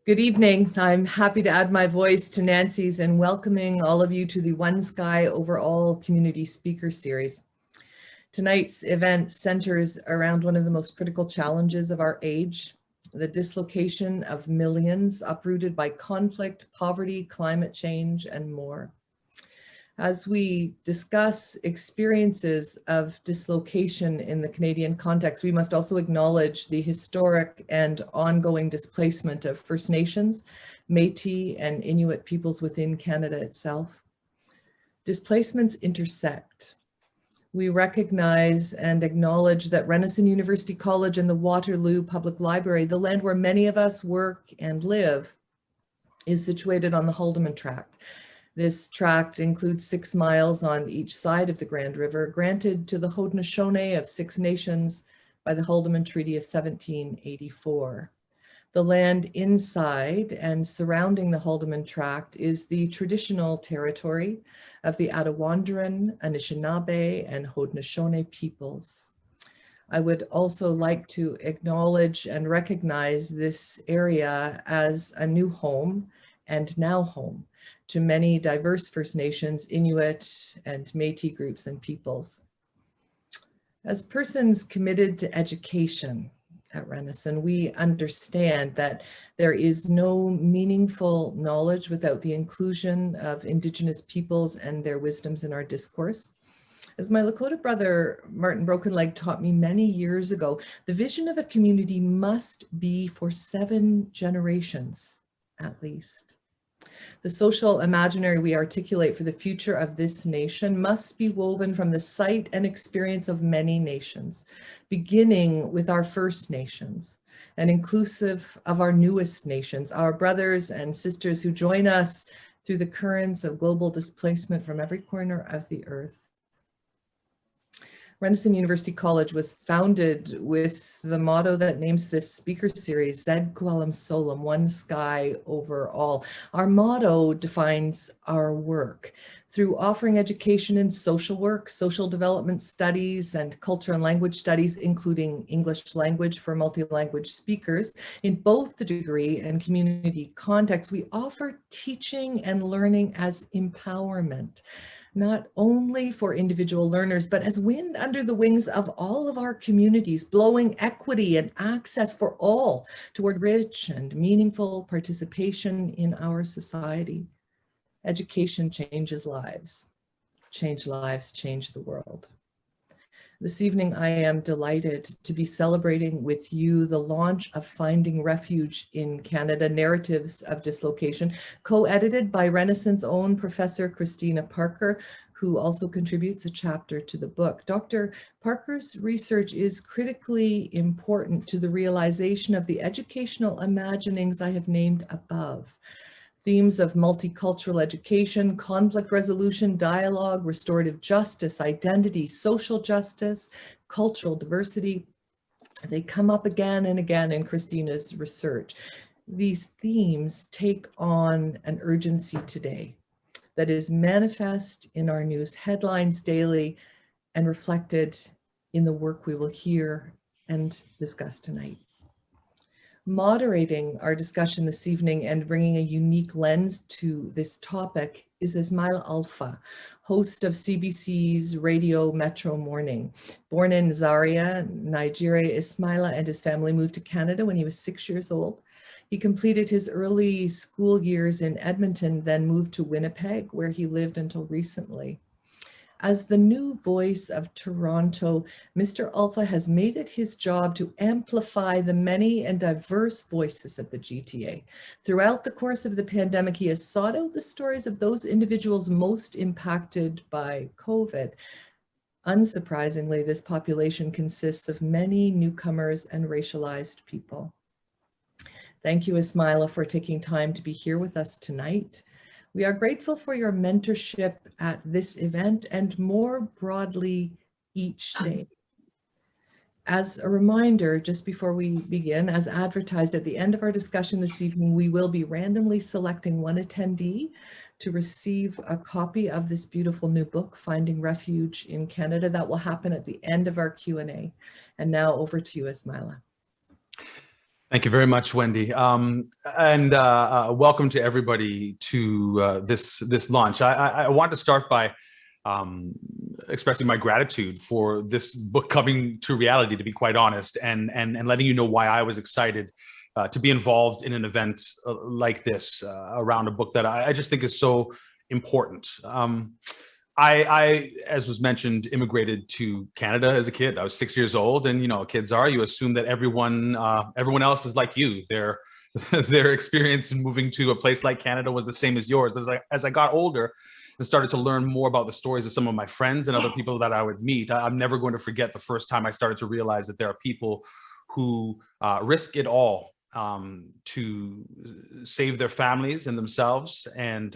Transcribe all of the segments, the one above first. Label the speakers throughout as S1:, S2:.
S1: Good evening. I'm happy to add my voice to Nancy's and welcoming all of you to the One Sky Over All Community Speaker Series. Tonight's event centers around one of the most critical challenges of our age, the dislocation of millions uprooted by conflict, poverty, climate change, and more. As we discuss experiences of dislocation in the Canadian context, we must also acknowledge the historic and ongoing displacement of First Nations, Métis, and Inuit peoples within Canada itself. Displacements intersect. We recognize and acknowledge that Renison University College and the Waterloo Public Library, the land where many of us work and live, is situated on the Haldimand Tract. This tract includes 6 miles on each side of the Grand River, granted to the Haudenosaunee of 6 nations by the Haldimand Treaty of 1784. The land inside and surrounding the Haldimand Tract is the traditional territory of the Attawandaron, Anishinaabe, and Haudenosaunee peoples. I would also like to acknowledge and recognize this area as a new home and now home to many diverse First Nations, Inuit, and Métis groups and peoples. As persons committed to education at Renison, we understand that there is no meaningful knowledge without the inclusion of Indigenous peoples and their wisdoms in our discourse. As my Lakota brother, Martin Brokenleg, taught me many years ago, the vision of a community must be for 7 generations, at least. The social imaginary we articulate for the future of this nation must be woven from the sight and experience of many nations, beginning with our First Nations and inclusive of our newest nations, our brothers and sisters who join us through the currents of global displacement from every corner of the earth. Renison University College was founded with the motto that names this speaker series, Zed Kualam Solam, One Sky Over All. Our motto defines our work through offering education in social work, social development studies, and culture and language studies, including English language for multi-language speakers. In both the degree and community context, we offer teaching and learning as empowerment, not only for individual learners, but as wind under the wings of all of our communities, blowing equity and access for all toward rich and meaningful participation in our society. Education changes lives. Change lives, change the world. This evening, I am delighted to be celebrating with you the launch of Finding Refuge in Canada, Narratives of Dislocation, co-edited by Renison's own Professor Christina Parker, who also contributes a chapter to the book. Dr. Parker's research is critically important to the realization of the educational imaginings I have named above. Themes of multicultural education, conflict resolution, dialogue, restorative justice, identity, social justice, cultural diversity. They come up again and again in Christina's research. These themes take on an urgency today that is manifest in our news headlines daily and reflected in the work we will hear and discuss tonight. Moderating our discussion this evening and bringing a unique lens to this topic is Ismaila Alfa, host of CBC's Radio Metro Morning. Born in Zaria, Nigeria, Ismaila and his family moved to Canada when he was 6 years old. He completed his early school years in Edmonton, then moved to Winnipeg, where he lived until recently. As the new voice of Toronto, Mr. Alfa has made it his job to amplify the many and diverse voices of the GTA. Throughout the course of the pandemic, he has sought out the stories of those individuals most impacted by COVID. Unsurprisingly, this population consists of many newcomers and racialized people. Thank you, Ismaila, for taking time to be here with us tonight. We are grateful for your mentorship at this event and more broadly each day. As a reminder, just before we begin, as advertised at the end of our discussion this evening, we will be randomly selecting one attendee to receive a copy of this beautiful new book, Finding Refuge in Canada. That will happen at the end of our Q&A. And now over to you, Ismaila.
S2: Thank you very much, Wendy. Welcome to everybody to this launch. I want to start by expressing my gratitude for this book coming to reality, to be quite honest, and letting you know why I was excited to be involved in an event like this around a book that I just think is so important. I, as was mentioned, immigrated to Canada as a kid. I was 6 years old, and you know, kids are, you assume that everyone else is like you. Their experience in moving to a place like Canada was the same as yours. But as I got older and started to learn more about the stories of some of my friends and other people that I would meet, I'm never going to forget the first time I started to realize that there are people who risk it all to save their families and themselves, and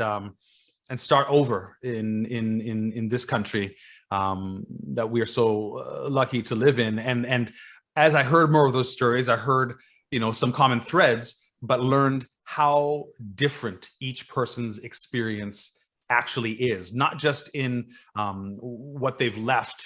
S2: start over in this country that we are so lucky to live in. And as I heard more of those stories, I heard, you know, some common threads, but learned how different each person's experience actually is, not just in what they've left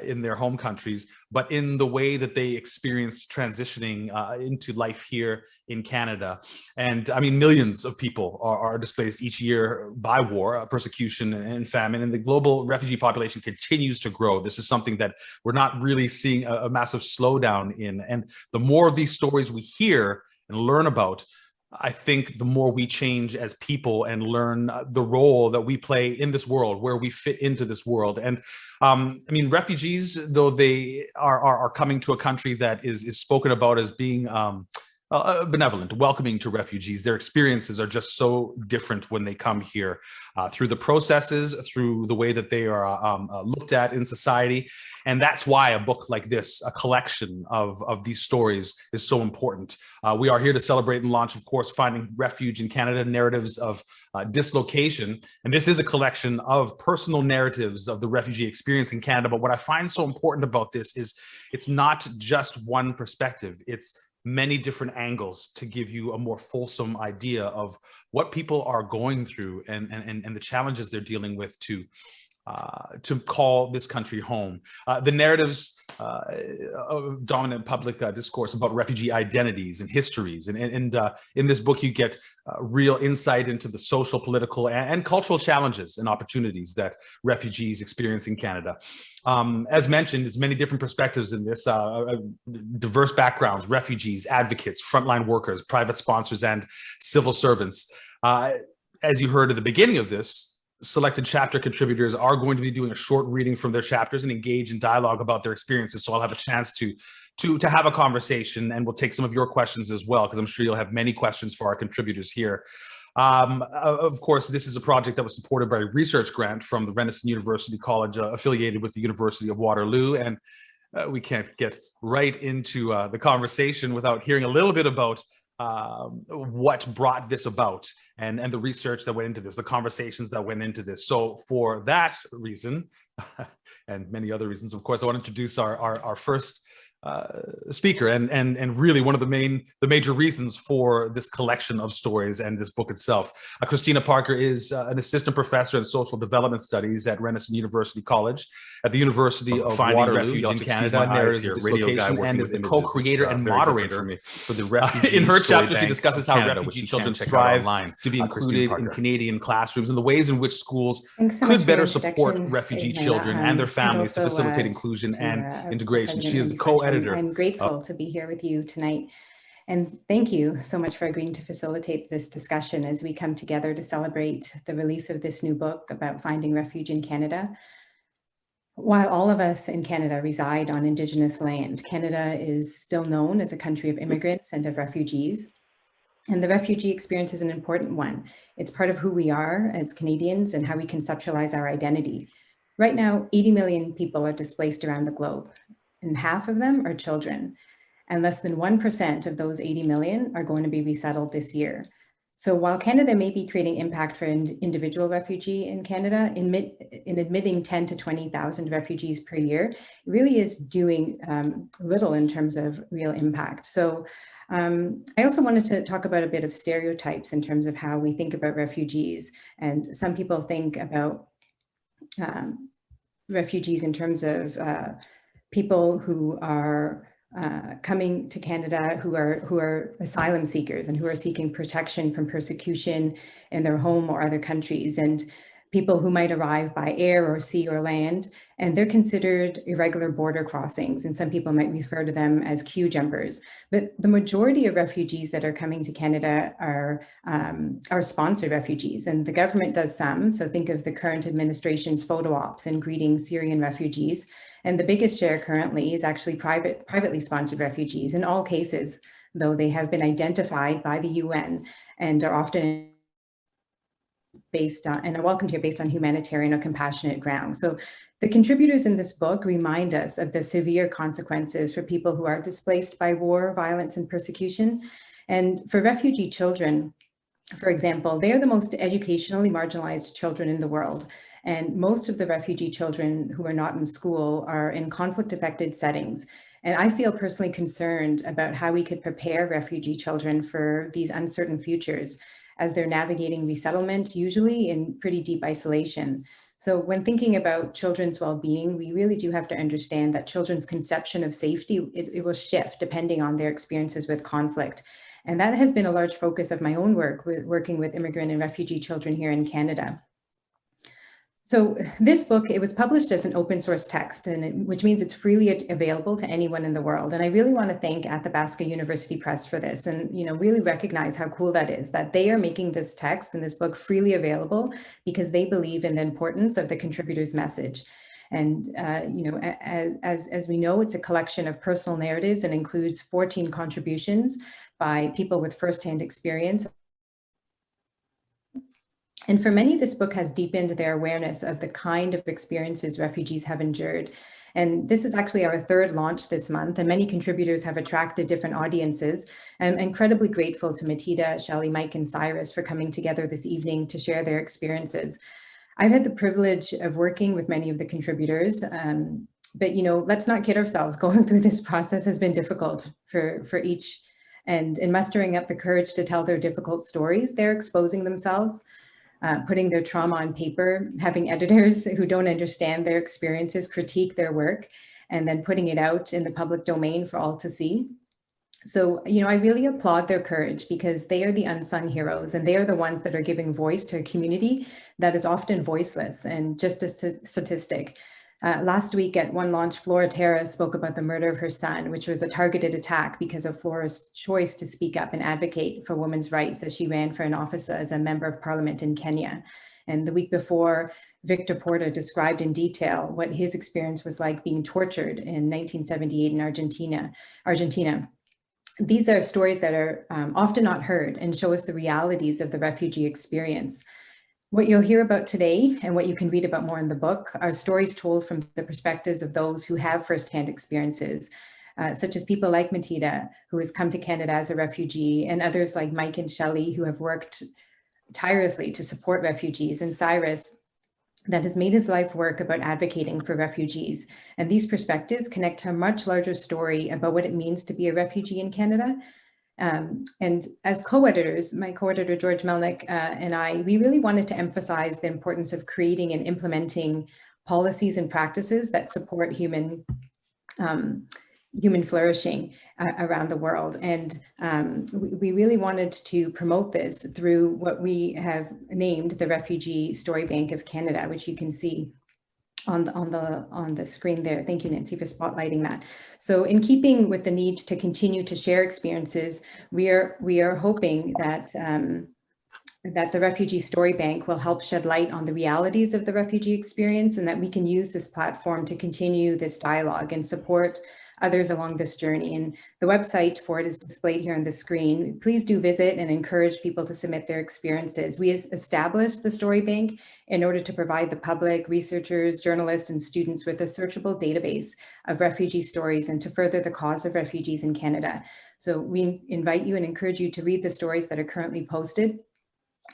S2: in their home countries, but in the way that they experienced transitioning into life here in Canada. And I mean, millions of people are displaced each year by war, persecution, and famine, and the global refugee population continues to grow. This is something that we're not really seeing a massive slowdown in. And the more of these stories we hear and learn about, I think the more we change as people and learn the role that we play in this world, where we fit into this world. And I mean, refugees, though they are coming to a country that is spoken about as being benevolent, welcoming to refugees, their experiences are just so different when they come here, through the processes, through the way that they are looked at in society. And that's why a book like this, a collection of these stories, is so important. We are here to celebrate and launch, of course, Finding Refuge in Canada, Narratives of Dislocation. And this is a collection of personal narratives of the refugee experience in Canada. But what I find so important about this is it's not just one perspective. It's many different angles to give you a more fulsome idea of what people are going through and the challenges they're dealing with to call this country home. The narratives of dominant public discourse about refugee identities and histories. And in this book, you get real insight into the social, political, and cultural challenges and opportunities that refugees experience in Canada. As mentioned, there's many different perspectives in this, diverse backgrounds, refugees, advocates, frontline workers, private sponsors, and civil servants. As you heard at the beginning of this, selected chapter contributors are going to be doing a short reading from their chapters and engage in dialogue about their experiences. So I'll have a chance to have a conversation, and we'll take some of your questions as well, because I'm sure you'll have many questions for our contributors here. Of course, this is a project that was supported by a research grant from the Renison University College, affiliated with the University of Waterloo. And we can't get right into the conversation without hearing a little bit about what brought this about, and the research that went into this, the conversations that went into this. So for that reason, and many other reasons, of course, I want to introduce our first speaker, and really one of the major reasons for this collection of stories and this book itself. Christina Parker is an assistant professor in social development studies at Renison University College at the University of Waterloo in Canada, narratives of dislocation, and is the co-creator and moderator for the Refugee in her chapter, she discusses how refugee children strive to be included in Canadian classrooms and the ways in which schools could better support refugee children and their families to facilitate inclusion and integration. She is the co-editor.
S3: I'm grateful to be here with you tonight. And thank you so much for agreeing to facilitate this discussion as we come together to celebrate the release of this new book about finding refuge in Canada. While all of us in Canada reside on Indigenous land, Canada is still known as a country of immigrants and of refugees. And the refugee experience is an important one. It's part of who we are as Canadians and how we conceptualize our identity. Right now, 80 million people are displaced around the globe, and half of them are children. And less than 1% of those 80 million are going to be resettled this year. So while Canada may be creating impact for an individual refugee in Canada, in admitting 10 to 20,000 refugees per year, it really is doing little in terms of real impact. So I also wanted to talk about a bit of stereotypes in terms of how we think about refugees. And some people think about refugees in terms of people who are coming to Canada who are asylum seekers and who are seeking protection from persecution in their home or other countries, and people who might arrive by air or sea or land, and they're considered irregular border crossings, and some people might refer to them as queue jumpers. But the majority of refugees that are coming to Canada are sponsored refugees, and the government does some. So think of the current administration's photo ops and greeting Syrian refugees. And the biggest share currently is actually privately sponsored refugees. In all cases, though, they have been identified by the UN and are often based on, and are welcomed here based on humanitarian or compassionate grounds. So the contributors in this book remind us of the severe consequences for people who are displaced by war, violence, and persecution. And for refugee children, for example, they are the most educationally marginalized children in the world. And most of the refugee children who are not in school are in conflict-affected settings. And I feel personally concerned about how we could prepare refugee children for these uncertain futures as they're navigating resettlement, usually in pretty deep isolation. So when thinking about children's well-being, we really do have to understand that children's conception of safety, it will shift depending on their experiences with conflict. And that has been a large focus of my own work, working with immigrant and refugee children here in Canada. So this book, it was published as an open source text, which means it's freely available to anyone in the world. And I really want to thank Athabasca University Press for this, and really recognize how cool that is, that they are making this text and this book freely available because they believe in the importance of the contributor's message. And as we know, it's a collection of personal narratives and includes 14 contributions by people with firsthand experience. And for many, this book has deepened their awareness of the kind of experiences refugees have endured. And this is actually our third launch this month, and many contributors have attracted different audiences. I'm incredibly grateful to Matida, Shelley, Mike, and Cyrus for coming together this evening to share their experiences. I've had the privilege of working with many of the contributors, but let's not kid ourselves. Going through this process has been difficult for each, and in mustering up the courage to tell their difficult stories, they're exposing themselves, putting their trauma on paper, having editors who don't understand their experiences critique their work, and then putting it out in the public domain for all to see. So, I really applaud their courage because they are the unsung heroes, and they are the ones that are giving voice to a community that is often voiceless. And just a statistic, last week at one launch, Flora Terra spoke about the murder of her son, which was a targeted attack because of Flora's choice to speak up and advocate for women's rights as she ran for an office as a member of parliament in Kenya. And the week before, Victor Porta described in detail what his experience was like being tortured in 1978 in Argentina. These are stories that are often not heard and show us the realities of the refugee experience. What you'll hear about today and what you can read about more in the book are stories told from the perspectives of those who have firsthand experiences, such as people like Matida, who has come to Canada as a refugee, and others like Mike and Shelley, who have worked tirelessly to support refugees, and Cyrus, that has made his life work about advocating for refugees. And these perspectives connect to a much larger story about what it means to be a refugee in Canada. And as co-editors, my co-editor George Melnick and I, we really wanted to emphasize the importance of creating and implementing policies and practices that support human flourishing around the world. And we really wanted to promote this through what we have named the Refugee Story Bank of Canada, which you can see on the screen there. Thank you, Nancy, for spotlighting that. So in keeping with the need to continue to share experiences, we are hoping that that the Refugee Story Bank will help shed light on the realities of the refugee experience, and that we can use this platform to continue this dialogue and support others along this journey. And the website for it is displayed here on the screen. Please do visit and encourage people to submit their experiences. We established the Story Bank in order to provide the public, researchers, journalists, and students with a searchable database of refugee stories and to further the cause of refugees in Canada. So we invite you and encourage you to read the stories that are currently posted.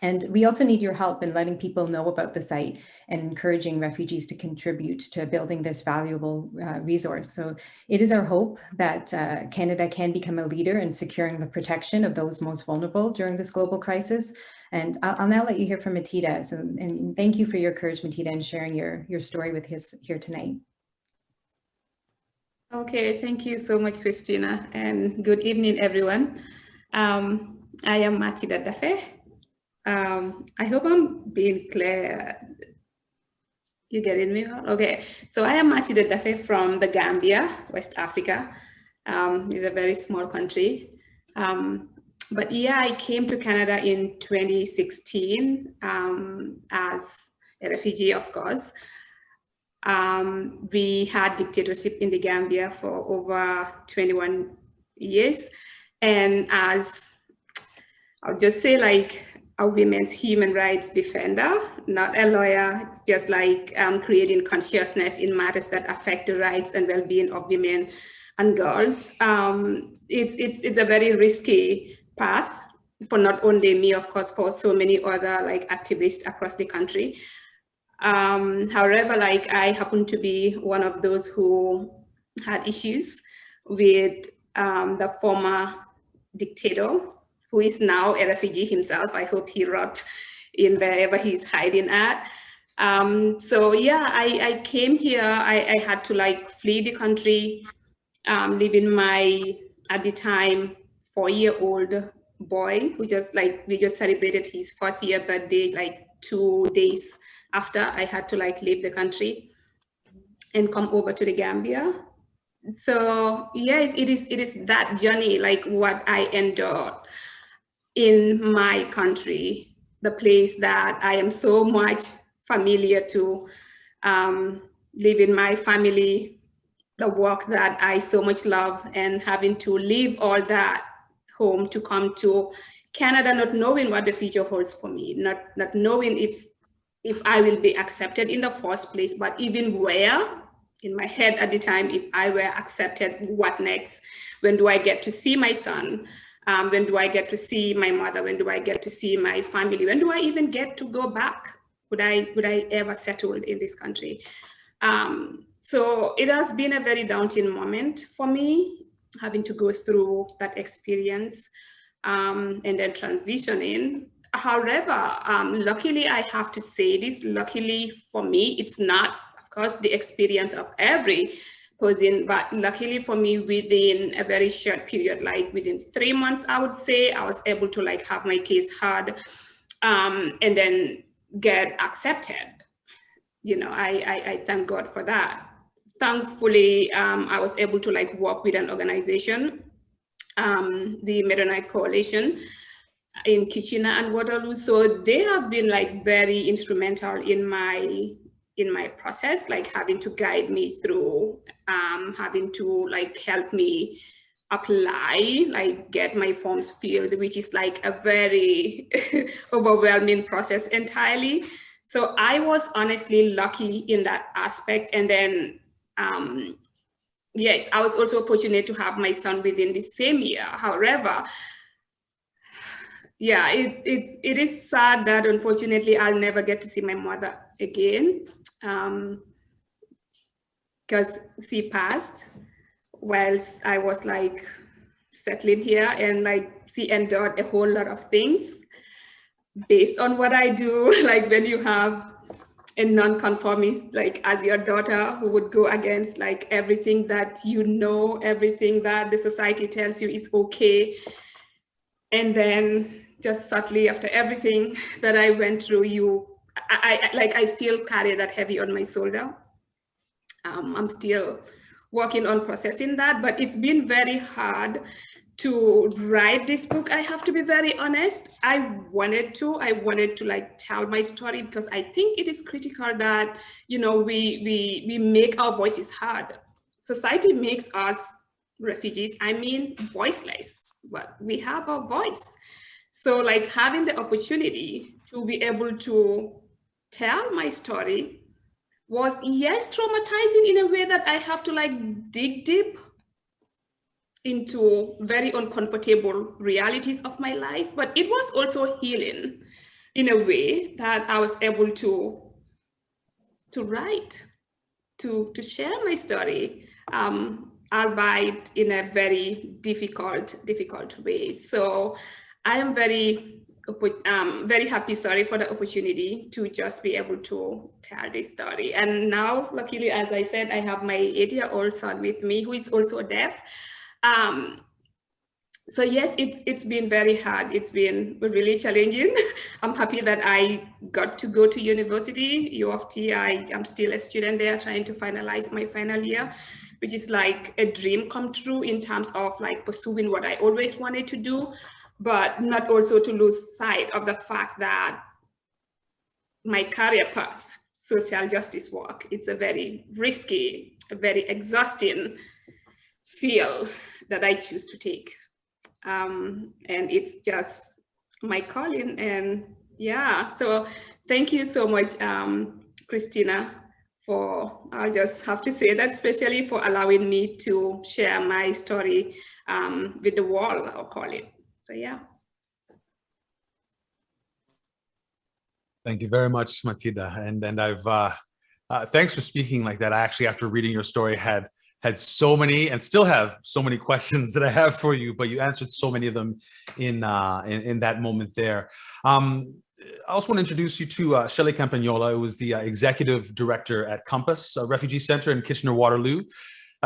S3: And we also need your help in letting people know about the site and encouraging refugees to contribute to building this valuable resource. So it is our hope that Canada can become a leader in securing the protection of those most vulnerable during this global crisis. And I'll now let you hear from Matida. So, and thank you for your courage, Matida, and sharing your story with us here tonight.
S4: Okay, thank you so much, Christina, and good evening, everyone. I am Matida Dafe. I hope I'm being clear. You getting me? Okay, so I am Matida Dafe from the Gambia, West Africa. It's a very small country. But yeah, I came to Canada in 2016 as a refugee, of course. We had dictatorship in the Gambia for over 21 years. And as I'll just say, like, a women's human rights defender, not a lawyer. It's just like creating consciousness in matters that affect the rights and well-being of women and girls. It's a very risky path for not only me, of course, for so many other like activists across the country. However, like I happen to be one of those who had issues with the former dictator, who is now a refugee himself. I hope he rot in wherever he's hiding at. So yeah, I came here. I had to like flee the country, leaving my, at the time, 4-year-old boy who just like, we just celebrated his 4th year birthday like 2 days after I had to like leave the country and come over to the Gambia. So yes, it is that journey, like what I endured in my country, the place that I am so much familiar to, leaving my family, the work that I so much love, and having to leave all that home to come to Canada, not knowing what the future holds for me, not knowing if I will be accepted in the first place, but even where, in my head at the time, if I were accepted, what next? When do I get to see my son? When do I get to see my mother? When do I get to see my family? When do I even get to go back? Would I ever settle in this country? So it has been a very daunting moment for me, having to go through that experience and then transitioning. However, luckily, I have to say this, luckily for me, it's not, of course, the experience of every person, but luckily for me, within a very short period, like within 3 months, I would say, I was able to like have my case heard and then get accepted. You know, I thank God for that. Thankfully, I was able to like work with an organization, the Mennonite Coalition in Kitchener and Waterloo. So they have been like very instrumental in my process, like having to guide me through, having to like help me apply, like get my forms filled, which is like a very overwhelming process entirely. So I was honestly lucky in that aspect. And then, yes, I was also fortunate to have my son within the same year. However, yeah, it is sad that unfortunately I'll never get to see my mother again, because she passed whilst I was like settling here, and like she endured a whole lot of things based on what I do. Like when you have a non-conformist, like as your daughter, who would go against like everything that you know, everything that the society tells you is okay. And then just subtly after everything that I went through, I still carry that heavy on my shoulder. I'm still working on processing that, but it's been very hard to write this book. I have to be very honest. I wanted to like tell my story, because I think it is critical that, you know, we make our voices heard. Society makes us refugees, I mean, voiceless, but we have a voice. So like having the opportunity to be able to tell my story was, yes, traumatizing in a way that I have to like dig deep into very uncomfortable realities of my life, but it was also healing in a way that I was able to write, to share my story, albeit in a very difficult way. So I am very very happy, for the opportunity to just be able to tell this story. And now, luckily, as I said, I have my 8-year-old son with me who is also deaf. So yes, it's been very hard. It's been really challenging. I'm happy that I got to go to university, U of T. I'm still a student there, trying to finalize my final year, which is like a dream come true in terms of like pursuing what I always wanted to do, but not also to lose sight of the fact that my career path, social justice work, it's a very risky, a very exhausting field that I choose to take. And it's just my calling. And yeah, so thank you so much, Christina, I'll just have to say that, especially for allowing me to share my story with the world, I'll call it. So yeah.
S2: Thank you very much, Matilda. And I've, thanks for speaking like that. I actually, after reading your story, had so many and still have so many questions that I have for you, but you answered so many of them in that moment there. I also want to introduce you to Shelley Campagnola, who is the executive director at COMPASS Refugee Centre in Kitchener-Waterloo.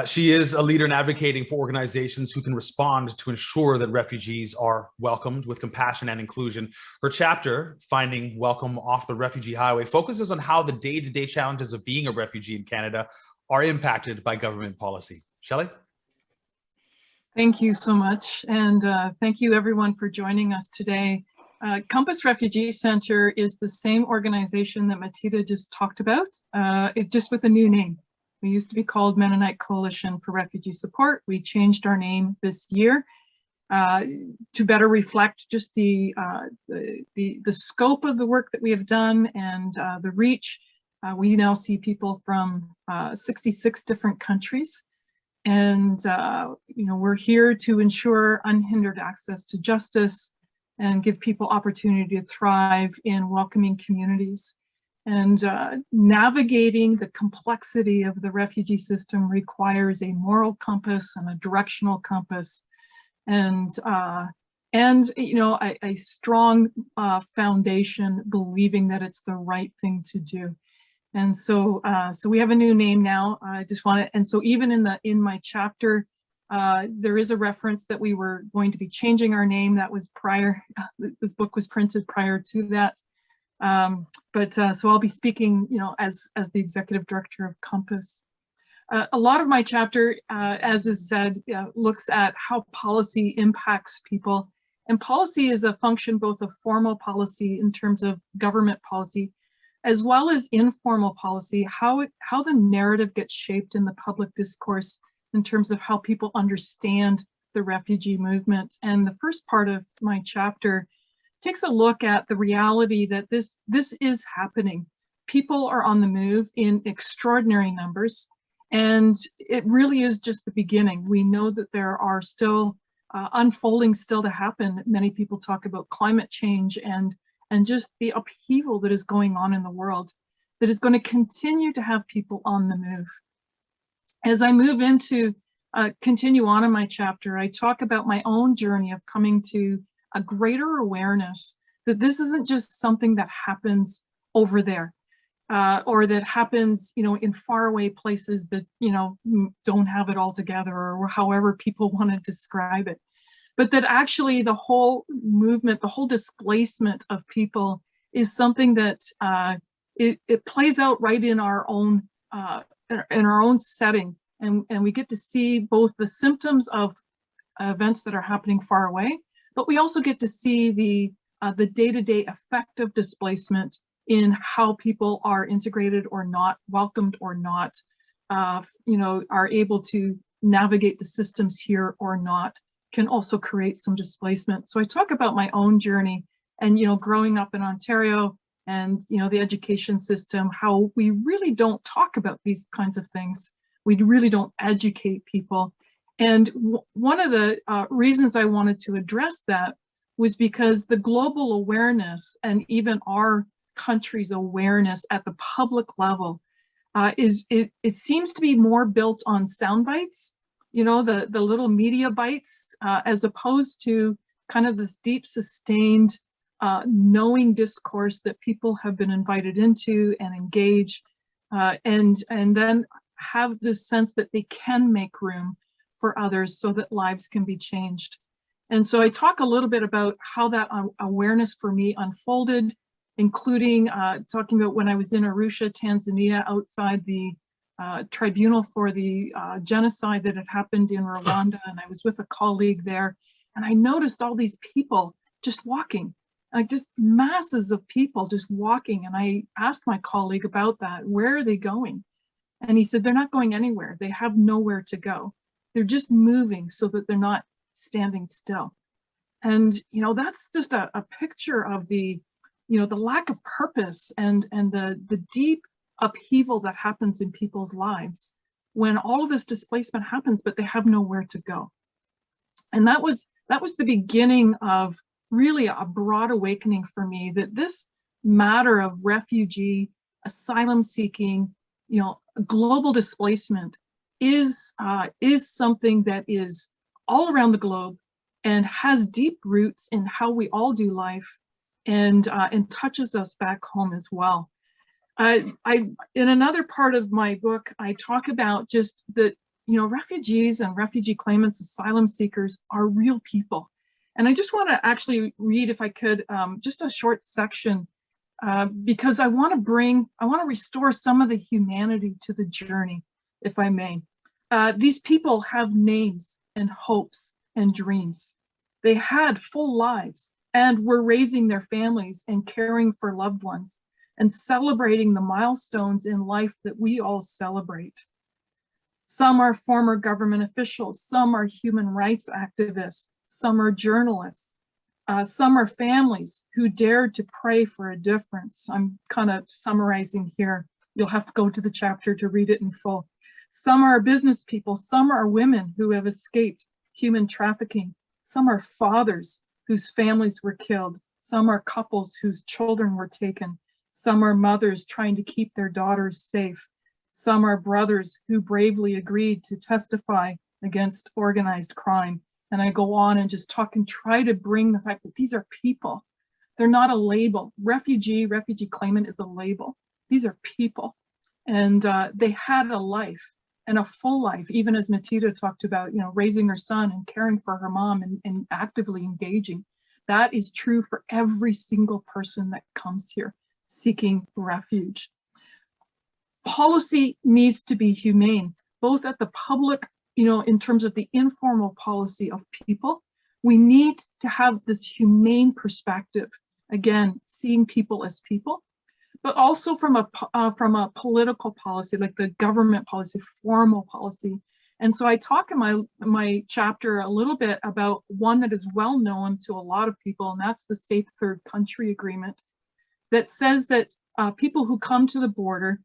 S2: She is a leader in advocating for organizations who can respond to ensure that refugees are welcomed with compassion and inclusion. Her chapter, Finding Welcome Off the Refugee Highway, focuses on how the day-to-day challenges of being a refugee in Canada are impacted by government policy. Shelley?
S5: Thank you so much. And thank you everyone for joining us today. COMPASS Refugee Centre is the same organization that Matilda just talked about, just with a new name. We used to be called Mennonite Coalition for Refugee Support. We changed our name this year to better reflect just the scope of the work that we have done and the reach. We now see people from 66 different countries, and we're here to ensure unhindered access to justice and give people opportunity to thrive in welcoming communities. And navigating the complexity of the refugee system requires a moral compass and a directional compass, and a strong foundation believing that it's the right thing to do. And so we have a new name now. I just want to, and so even in my chapter, there is a reference that we were going to be changing our name. That was prior. This book was printed prior to that. So I'll be speaking, as the executive director of COMPASS. A lot of my chapter, as is said, looks at how policy impacts people, and policy is a function both of formal policy in terms of government policy, as well as informal policy, how the narrative gets shaped in the public discourse in terms of how people understand the refugee movement. And the first part of my chapter takes a look at the reality that this is happening. People are on the move in extraordinary numbers, and it really is just the beginning. We know that there are still unfolding still to happen. Many people talk about climate change and just the upheaval that is going on in the world that is going to continue to have people on the move. As I move into, continue on in my chapter, I talk about my own journey of coming to a greater awareness that this isn't just something that happens over there, or that happens, in faraway places that, don't have it all together, or however people want to describe it. But that actually the whole movement, the whole displacement of people is something that it plays out right in our own setting, and we get to see both the symptoms of events that are happening far away, but we also get to see the day-to-day effect of displacement in how people are integrated or not, welcomed or not, are able to navigate the systems here or not, can also create some displacement. So I talk about my own journey and, growing up in Ontario and, the education system, how we really don't talk about these kinds of things. We really don't educate people. And one of the reasons I wanted to address that was because the global awareness and even our country's awareness at the public level it seems to be more built on sound bites, the little media bites, as opposed to kind of this deep sustained knowing discourse that people have been invited into and engage, and then have this sense that they can make room for others so that lives can be changed. And so I talk a little bit about how that awareness for me unfolded, including talking about when I was in Arusha, Tanzania, outside the tribunal for the genocide that had happened in Rwanda, and I was with a colleague there, and I noticed all these people just walking, like just masses of people just walking. And I asked my colleague about that. Where are they going? And he said, they're not going anywhere. They have nowhere to go. They're just moving so that they're not standing still. And, you know, that's just a picture of the, you know, the lack of purpose and the deep upheaval that happens in people's lives when all of this displacement happens, but they have nowhere to go. And that was the beginning of really a broad awakening for me, that this matter of refugee, asylum seeking, you know, global displacement is something that is all around the globe and has deep roots in how we all do life, and touches us back home as well. In another part of my book, I talk about just that, you know, refugees and refugee claimants, asylum seekers are real people. And I just want to actually read, if I could, just a short section, because I want to restore some of the humanity to the journey, if I may. These people have names and hopes and dreams. They had full lives and were raising their families and caring for loved ones and celebrating the milestones in life that we all celebrate. Some are former government officials, some are human rights activists, some are journalists, some are families who dared to pray for a difference. I'm kind of summarizing here. You'll have to go to the chapter to read it in full. Some are business people, some are women who have escaped human trafficking, some are fathers whose families were killed, some are couples whose children were taken, some are mothers trying to keep their daughters safe, some are brothers who bravely agreed to testify against organized crime. And I go on and just talk and try to bring the fact that these are people. They're not a label. Refugee claimant is a label. These are people. And they had a life, and a full life, even as Matita talked about, you know, raising her son and caring for her mom and actively engaging. That is true for every single person that comes here seeking refuge. Policy needs to be humane, both at the public, you know, in terms of the informal policy of people. We need to have this humane perspective, again, seeing people as people, but also from a political policy, like the government policy, formal policy. And so I talk in my chapter a little bit about one that is well known to a lot of people, and that's the Safe Third Country Agreement, that says that people who come to the border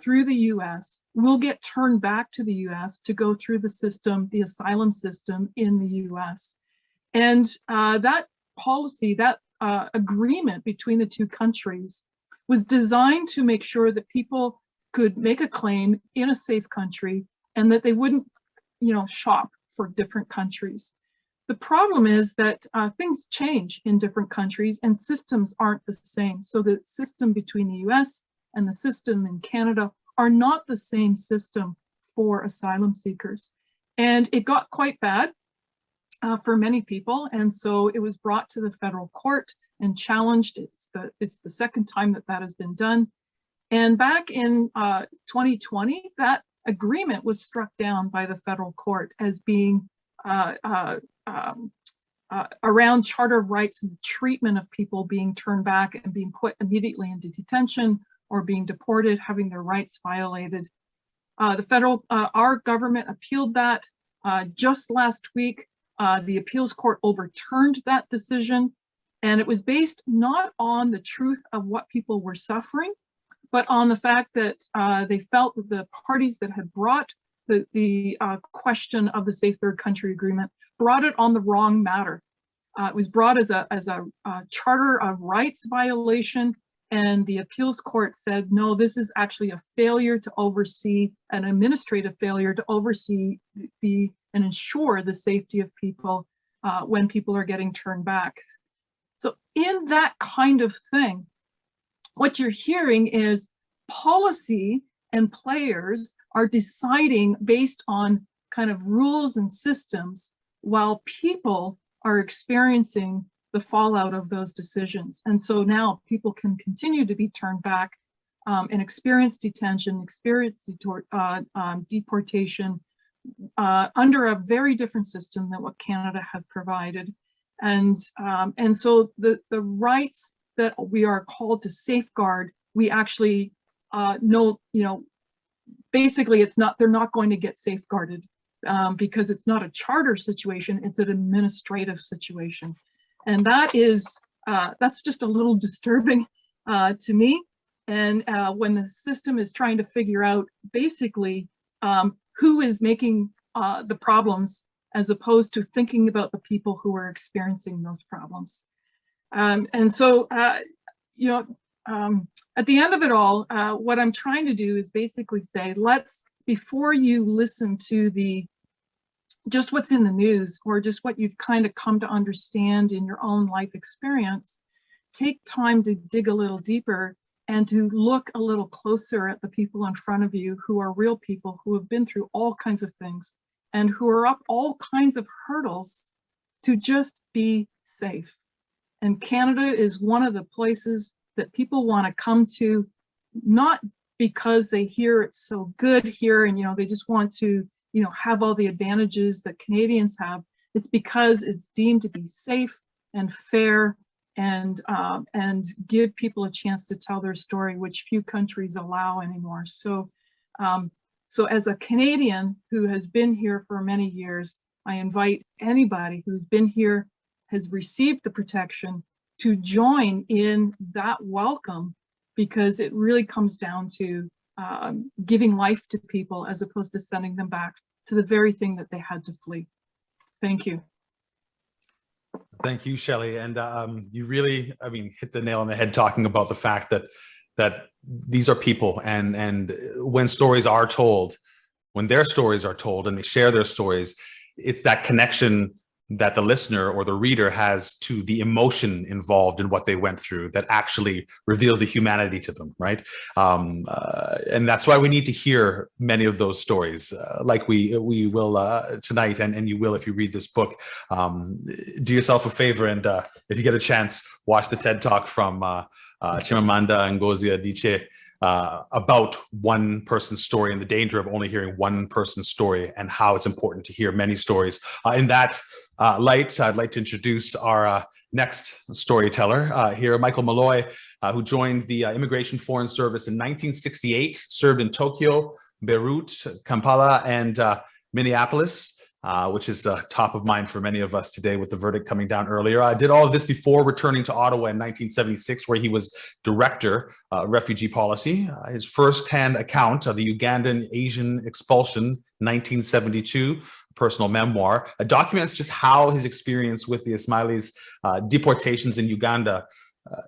S5: through the US will get turned back to the US to go through the system, the asylum system in the US. And that policy, that agreement between the two countries was designed to make sure that people could make a claim in a safe country and that they wouldn't, you know, shop for different countries. The problem is that things change in different countries and systems aren't the same. So the system between the US and the system in Canada are not the same system for asylum seekers. And it got quite bad for many people. And so it was brought to the federal court and challenged. It's the second time that has been done. And back in 2020, that agreement was struck down by the federal court as being around Charter of Rights and the treatment of people being turned back and being put immediately into detention or being deported, having their rights violated. Our government appealed that. Just last week, the appeals court overturned that decision. And it was based not on the truth of what people were suffering, but on the fact that they felt that the parties that had brought the question of the Safe Third Country Agreement brought it on the wrong matter. It was brought as a Charter of Rights violation, and the appeals court said, no, this is actually a failure to oversee, an administrative failure to oversee and ensure the safety of people when people are getting turned back. So in that kind of thing, what you're hearing is policy and players are deciding based on kind of rules and systems, while people are experiencing the fallout of those decisions. And so now people can continue to be turned back and experience detention, experience deportation under a very different system than what Canada has provided. And so the rights that we are called to safeguard, we actually know, basically they're not going to get safeguarded because it's not a charter situation, it's an administrative situation. And that is, that's just a little disturbing to me. And when the system is trying to figure out basically who is making the problems as opposed to thinking about the people who are experiencing those problems. And so, at the end of it all, what I'm trying to do is basically say, before you listen to just what's in the news or just what you've kind of come to understand in your own life experience, take time to dig a little deeper and to look a little closer at the people in front of you who are real people who have been through all kinds of things and who are up all kinds of hurdles to just be safe. And Canada is one of the places that people want to come to, not because they hear it's so good here and they just want to have all the advantages that Canadians have. It's because it's deemed to be safe and fair and give people a chance to tell their story, which few countries allow anymore. So as a Canadian who has been here for many years, I invite anybody who's been here, has received the protection, to join in that welcome, because it really comes down to giving life to people as opposed to sending them back to the very thing that they had to flee. Thank you.
S2: Thank you, Shelley. And you really, hit the nail on the head talking about the fact that these are people, and when stories are told, when their stories are told and they share their stories, it's that connection that the listener or the reader has to the emotion involved in what they went through that actually reveals the humanity to them, right? And that's why we need to hear many of those stories, like we will tonight, and you will if you read this book. Do yourself a favor, and if you get a chance, watch the TED Talk from Chimamanda Ngozi Adichie about one person's story and the danger of only hearing one person's story, and how it's important to hear many stories. In that light, I'd like to introduce our next storyteller here, Michael Malloy, who joined the Immigration Foreign Service in 1968, served in Tokyo, Beirut, Kampala, and Minneapolis, which is top of mind for many of us today with the verdict coming down earlier. I did all of this before returning to Ottawa in 1976, where he was director of refugee policy. His first-hand account of the Ugandan Asian expulsion, 1972, personal memoir, documents just how his experience with the Ismailis' deportations in Uganda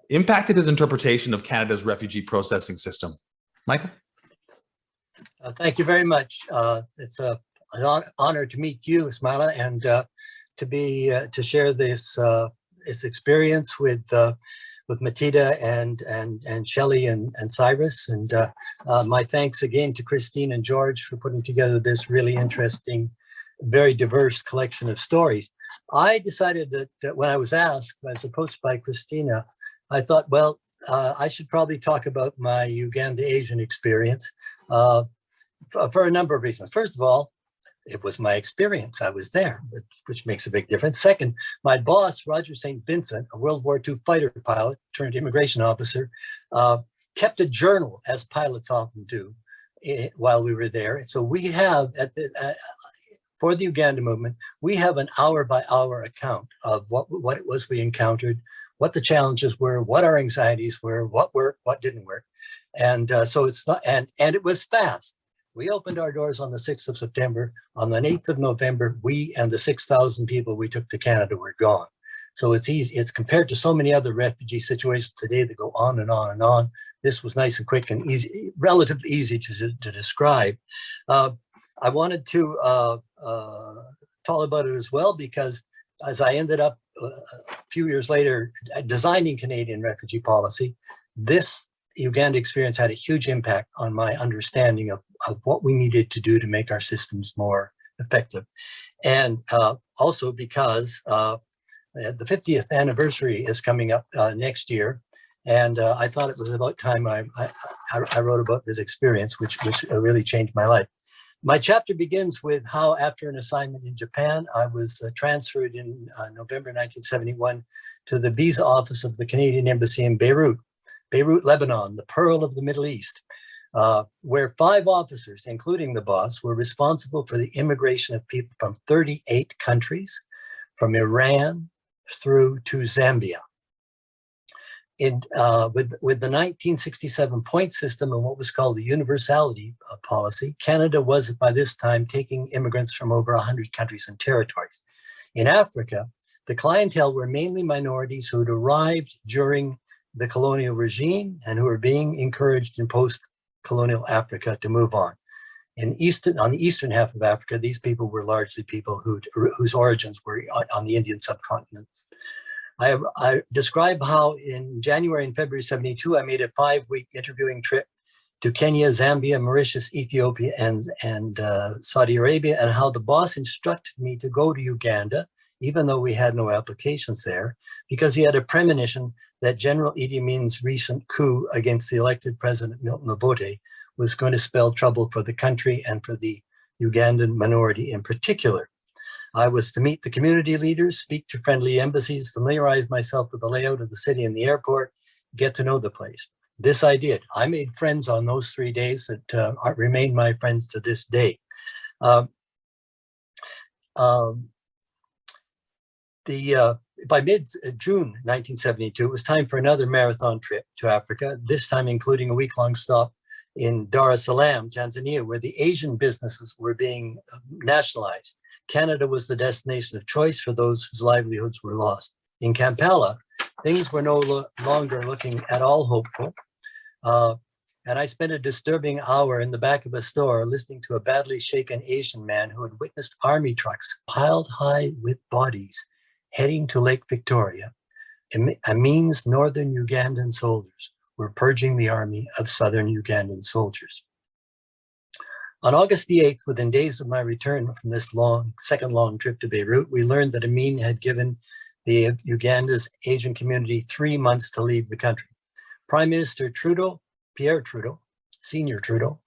S2: impacted his interpretation of Canada's refugee processing system. Michael?
S6: Thank you very much. It's an honor to meet you, Ismaila, and to share this experience with Matita and Shelley and Cyrus. And my thanks again to Christine and George for putting together this really interesting, very diverse collection of stories. I decided that when I was asked, I was approached by Christina, I thought, well, I should probably talk about my Uganda Asian experience for a number of reasons. First of all, it was my experience. I was there, which makes a big difference. Second, my boss, Roger St. Vincent, a World War II fighter pilot turned immigration officer, kept a journal, as pilots often do, while we were there. So we have, for the Uganda movement, we have an hour-by-hour account of what it was we encountered, what the challenges were, what our anxieties were, what worked, what didn't work. And so it's not, and it was fast. We opened our doors on the 6th of September. On the 8th of November, we and the 6,000 people we took to Canada were gone. So it's easy. It's compared to so many other refugee situations today that go on and on and on. This was nice and quick and easy, relatively easy to describe. I wanted to talk about it as well because as I ended up a few years later designing Canadian refugee policy, this Uganda experience had a huge impact on my understanding of what we needed to do to make our systems more effective. And also because the 50th anniversary is coming up next year. And I thought it was about time I wrote about this experience, which really changed my life. My chapter begins with how, after an assignment in Japan, I was transferred in November 1971 to the visa office of the Canadian Embassy in Beirut, Lebanon, the pearl of the Middle East, where 5 officers, including the boss, were responsible for the immigration of people from 38 countries, from Iran through to Zambia. With the 1967 point system and what was called the universality policy, Canada was by this time taking immigrants from over 100 countries and territories. In Africa, the clientele were mainly minorities who had arrived during the colonial regime and who were being encouraged in post-colonial Africa to move on. On the eastern half of Africa, these people were largely people whose origins were on the Indian subcontinent. I describe how in January and February 72, I made a 5-week interviewing trip to Kenya, Zambia, Mauritius, Ethiopia, and Saudi Arabia, and how the boss instructed me to go to Uganda, even though we had no applications there, because he had a premonition that General Idi Amin's recent coup against the elected President Milton Obote was going to spell trouble for the country and for the Ugandan minority in particular. I was to meet the community leaders, speak to friendly embassies, familiarize myself with the layout of the city and the airport, get to know the place. This I did. I made friends on those 3 days that remain my friends to this day. By mid-June 1972, it was time for another marathon trip to Africa, this time including a week-long stop in Dar es Salaam, Tanzania, where the Asian businesses were being nationalized. Canada was the destination of choice for those whose livelihoods were lost. In Kampala, things were no longer looking at all hopeful. And I spent a disturbing hour in the back of a store listening to a badly shaken Asian man who had witnessed army trucks piled high with bodies heading to Lake Victoria. Amin's northern Ugandan soldiers were purging the army of southern Ugandan soldiers. On August the 8th, within days of my return from this second long trip to Beirut, we learned that Amin had given the Uganda's Asian community 3 months to leave the country. Prime Minister Pierre Trudeau, Senior Trudeau,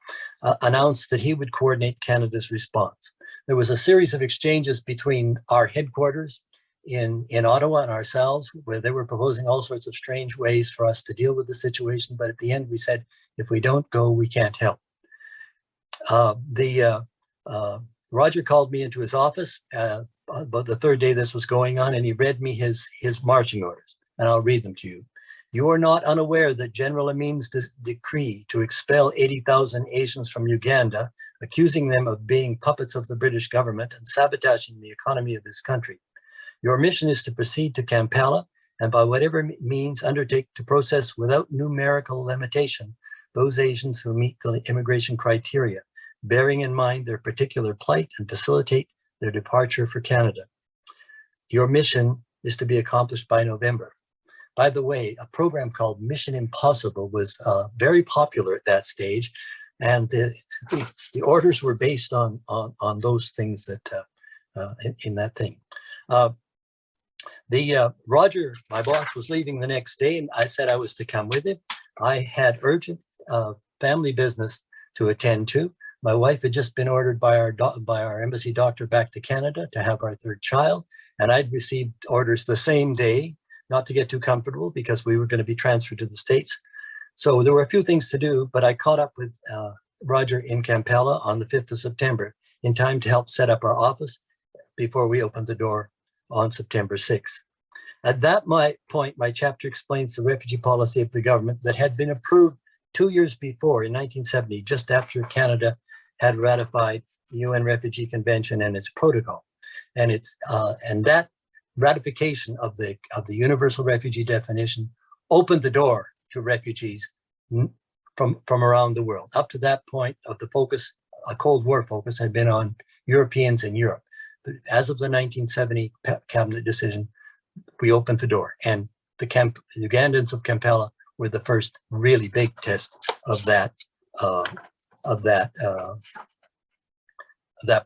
S6: announced that he would coordinate Canada's response. There was a series of exchanges between our headquarters in Ottawa and ourselves, where they were proposing all sorts of strange ways for us to deal with the situation. But at the end, we said, if we don't go, we can't help. Roger called me into his office about the 3rd day this was going on, and he read me his marching orders, and I'll read them to you. You are not unaware that General Amin's decree to expel 80,000 Asians from Uganda, accusing them of being puppets of the British government and sabotaging the economy of his country. Your mission is to proceed to Kampala and by whatever means undertake to process without numerical limitation those Asians who meet the immigration criteria, bearing in mind their particular plight, and facilitate their departure for Canada. Your mission is to be accomplished by November. By the way, a program called Mission Impossible was very popular at that stage, and the orders were based on those things that in that thing. Roger, my boss, was leaving the next day, and I said I was to come with him. I had urgent family business to attend to. My wife had just been ordered by our embassy doctor back to Canada to have our 3rd child, and I'd received orders the same day not to get too comfortable because we were going to be transferred to the States. So there were a few things to do, but I caught up with Roger in Kampala on the 5th of September in time to help set up our office before we opened the door on September 6th. At that point, my chapter explains the refugee policy of the government that had been approved 2 years before in 1970, just after Canada had ratified the UN Refugee Convention and its protocol. And that ratification of the universal refugee definition opened the door to refugees from around the world. Up to that point of the focus, a Cold War focus, had been on Europeans in Europe. But as of the 1970 cabinet decision, we opened the door, and the Ugandans of Kampala were the first really big test of that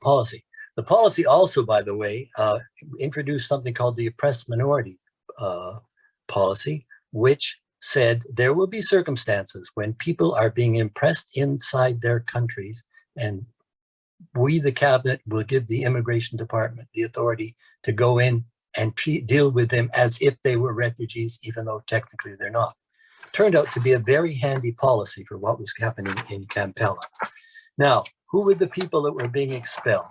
S6: policy. The policy also, by the way, introduced something called the oppressed minority policy, which said there will be circumstances when people are being oppressed inside their countries, and we, the cabinet, will give the immigration department the authority to go in and deal with them as if they were refugees, even though technically they're not. Turned out to be a very handy policy for what was happening in Kampala. Now, who were the people that were being expelled?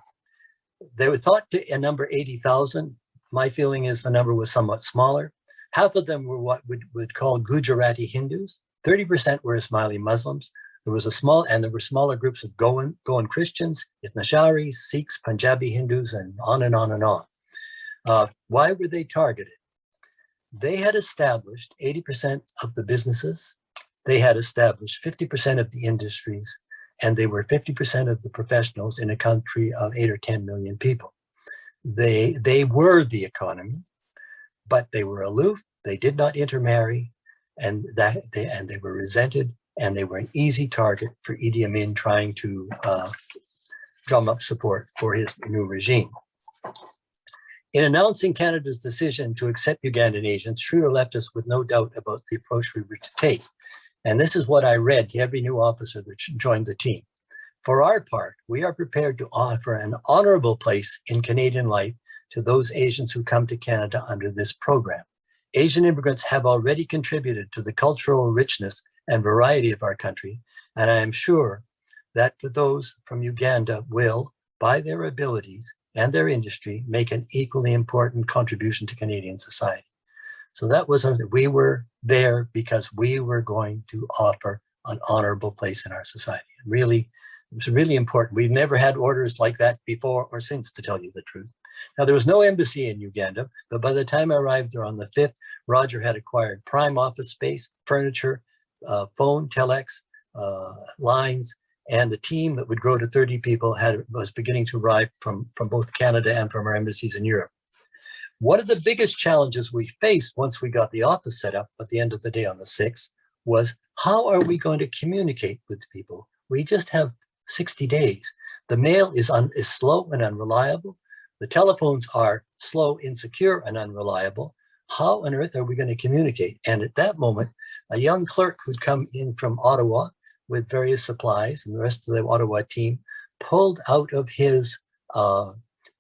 S6: They were thought to a number 80,000. My feeling is the number was somewhat smaller. Half of them were what we would call Gujarati Hindus. 30% were Ismaili Muslims. There were smaller groups of Goan Christians, Ithnasharis, Sikhs, Punjabi Hindus, and on and on and on. Why were they targeted? They had established 80% of the businesses. They had established 50% of the industries, and they were 50% of the professionals in a country of 8 or 10 million people. They were the economy, but they were aloof. They did not intermarry, and they were resented, and they were an easy target for Idi Amin trying to drum up support for his new regime. In announcing Canada's decision to accept Ugandan agents, Schroeder left us with no doubt about the approach we were to take. And this is what I read to every new officer that joined the team. For our part, we are prepared to offer an honorable place in Canadian life to those Asians who come to Canada under this program. Asian immigrants have already contributed to the cultural richness and variety of our country, and I am sure that for those from Uganda will, by their abilities and their industry, make an equally important contribution to Canadian society. So that was, we were there because we were going to offer an honorable place in our society. Really, it was really important. We've never had orders like that before or since, to tell you the truth. Now, there was no embassy in Uganda, but by the time I arrived there on the 5th, Roger had acquired prime office space, furniture, phone, telex, lines, and the team that would grow to 30 people was beginning to arrive from both Canada and from our embassies in Europe. One of the biggest challenges we faced once we got the office set up at the end of the day on the 6th was, how are we going to communicate with people? We just have 60 days. The mail is slow and unreliable. The telephones are slow, insecure, and unreliable. How on earth are we going to communicate? And at that moment, a young clerk who'd come in from Ottawa with various supplies, and the rest of the Ottawa team pulled out of his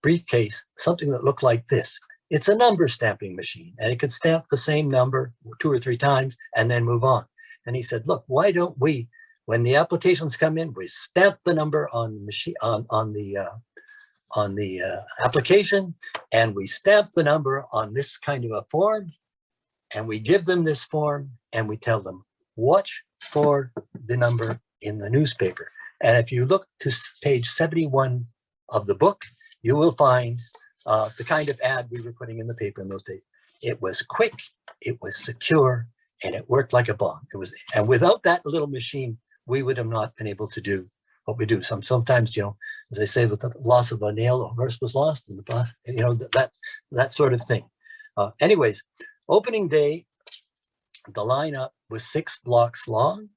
S6: briefcase something that looked like this. It's a number stamping machine, and it could stamp the same number 2 or 3 times and then move on. And he said, look, why don't we, when the applications come in, we stamp the number on the machine, on the application, and we stamp the number on this kind of a form, and we give them this form, and we tell them, watch for the number in the newspaper. And if you look to page 71 of the book, you will find the kind of ad we were putting in the paper in those days. It was quick, it was secure, and it worked like a bomb. And without that little machine, we would have not been able to do what we do. Sometimes, as I say, with the loss of a nail, a horse was lost, and that sort of thing. Anyways, opening day, the lineup was 6 blocks long.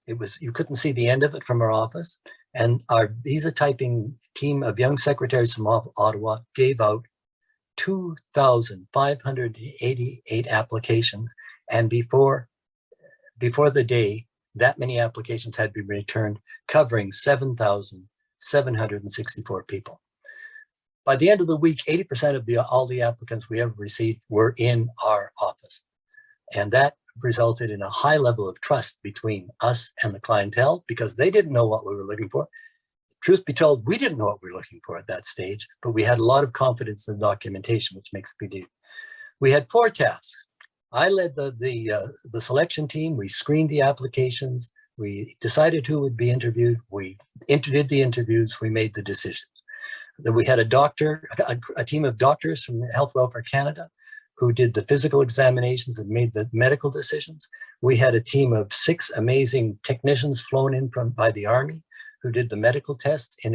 S6: You couldn't see the end of it from our office. And our visa typing team of young secretaries from Ottawa gave out 2,588 applications. And before the day, that many applications had been returned, covering 7,764 people. By the end of the week, 80% of all the applicants we ever received were in our office. And that resulted in a high level of trust between us and the clientele, because they didn't know what we were looking for. Truth be told, we didn't know what we were looking for at that stage, but we had a lot of confidence in the documentation, which makes a big deal. We had 4 tasks. I led the selection team. We screened the applications. We decided who would be interviewed. We did the interviews. We made the decisions. Then we had a team of doctors from Health Welfare Canada who did the physical examinations and made the medical decisions. We had a team of 6 amazing technicians flown in by the Army who did the medical tests in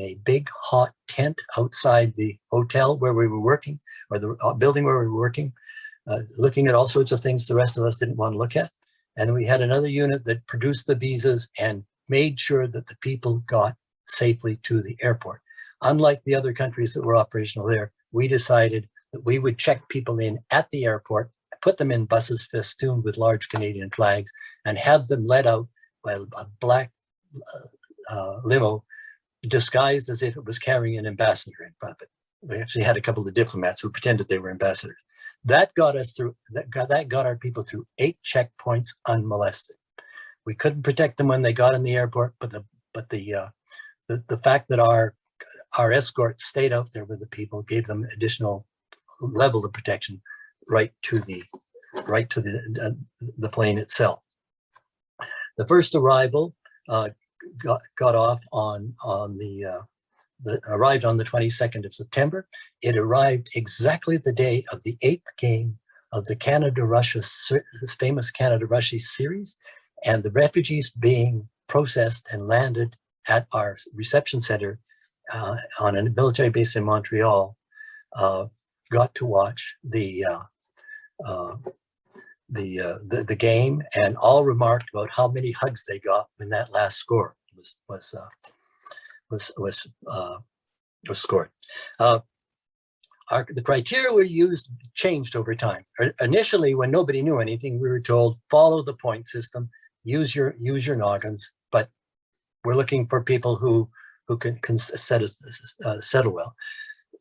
S6: a big hot tent outside the hotel where we were working, or the building where we were working, looking at all sorts of things the rest of us didn't want to look at. And we had another unit that produced the visas and made sure that the people got safely to the airport. Unlike the other countries that were operational there, we decided that we would check people in at the airport, put them in buses festooned with large Canadian flags, and have them led out by a black limo disguised as if it was carrying an ambassador in front of it. We actually had a couple of diplomats who pretended they were ambassadors. That got us through, that got our people through 8 checkpoints unmolested. We couldn't protect them when they got in the airport, but the fact that our escorts stayed out there with the people gave them additional level of protection right to the plane itself. The first arrival got off arrived on the 22nd of September. It arrived exactly the day of the 8th game of the famous Canada-Russia series, and the refugees being processed and landed at our reception center on a military base in Montreal, got to watch the game, and all remarked about how many hugs they got when that last score was scored. The criteria we used changed over time. Initially, when nobody knew anything, we were told follow the point system, use your noggins, but we're looking for people who can settle well.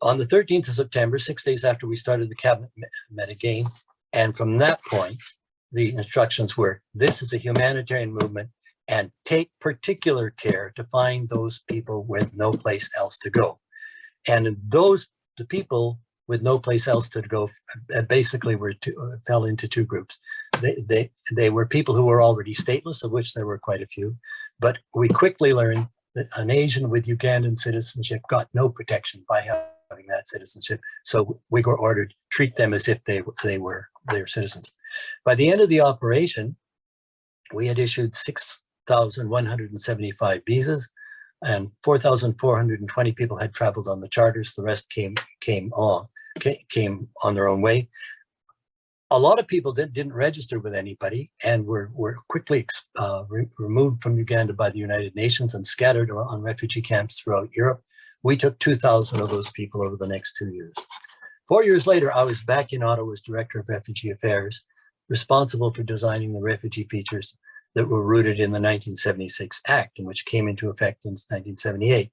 S6: On the 13th of September, 6 days after we started, the cabinet met again, and from that point, the instructions were: this is a humanitarian movement, and take particular care to find those people with no place else to go. And the people with no place else to go basically fell into 2 groups. They were people who were already stateless, of which there were quite a few, but we quickly learned that an Asian with Ugandan citizenship got no protection by having that citizenship. So we were ordered to treat them as if they were their citizens. By the end of the operation, we had issued 6,175 visas, and 4,420 people had traveled on the charters. The rest came on their own way. A lot of people didn't register with anybody and were quickly removed from Uganda by the United Nations and scattered on refugee camps throughout Europe. We took 2,000 of those people over the next 2 years. 4 years later, I was back in Ottawa as Director of Refugee Affairs, responsible for designing the refugee features that were rooted in the 1976 Act, and which came into effect in 1978.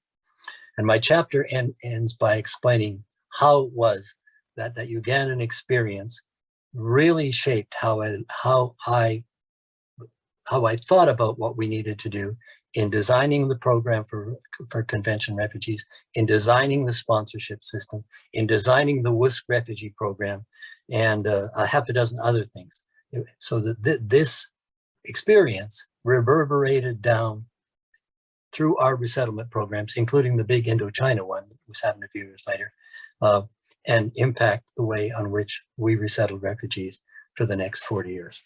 S6: And my chapter ends by explaining how it was that Ugandan experience really shaped how I thought about what we needed to do in designing the program for convention refugees, in designing the sponsorship system, in designing the WUSC refugee program, and a half a dozen other things. So that this experience reverberated down through our resettlement programs, including the big Indochina one that was happened a few years later, and impact the way on which we resettled refugees for the next 40 years.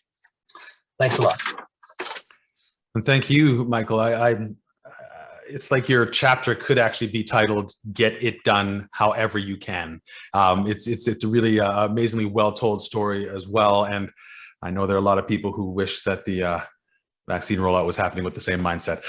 S6: Thanks a lot.
S2: And thank you, Michael. It's like your chapter could actually be titled "Get It Done However You Can." It's a really amazingly well-told story as well. And I know there are a lot of people who wish that the vaccine rollout was happening with the same mindset.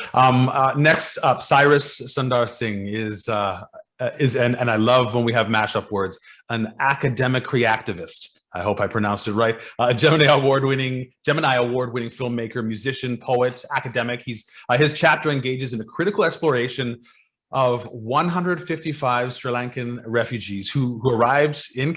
S2: Next up, Cyrus Sundar Singh is and I love when we have mashup words, an academic reactivist. I hope I pronounced it right. A Gemini Award-winning filmmaker, musician, poet, academic. His chapter engages in a critical exploration of 155 Sri Lankan refugees who arrived to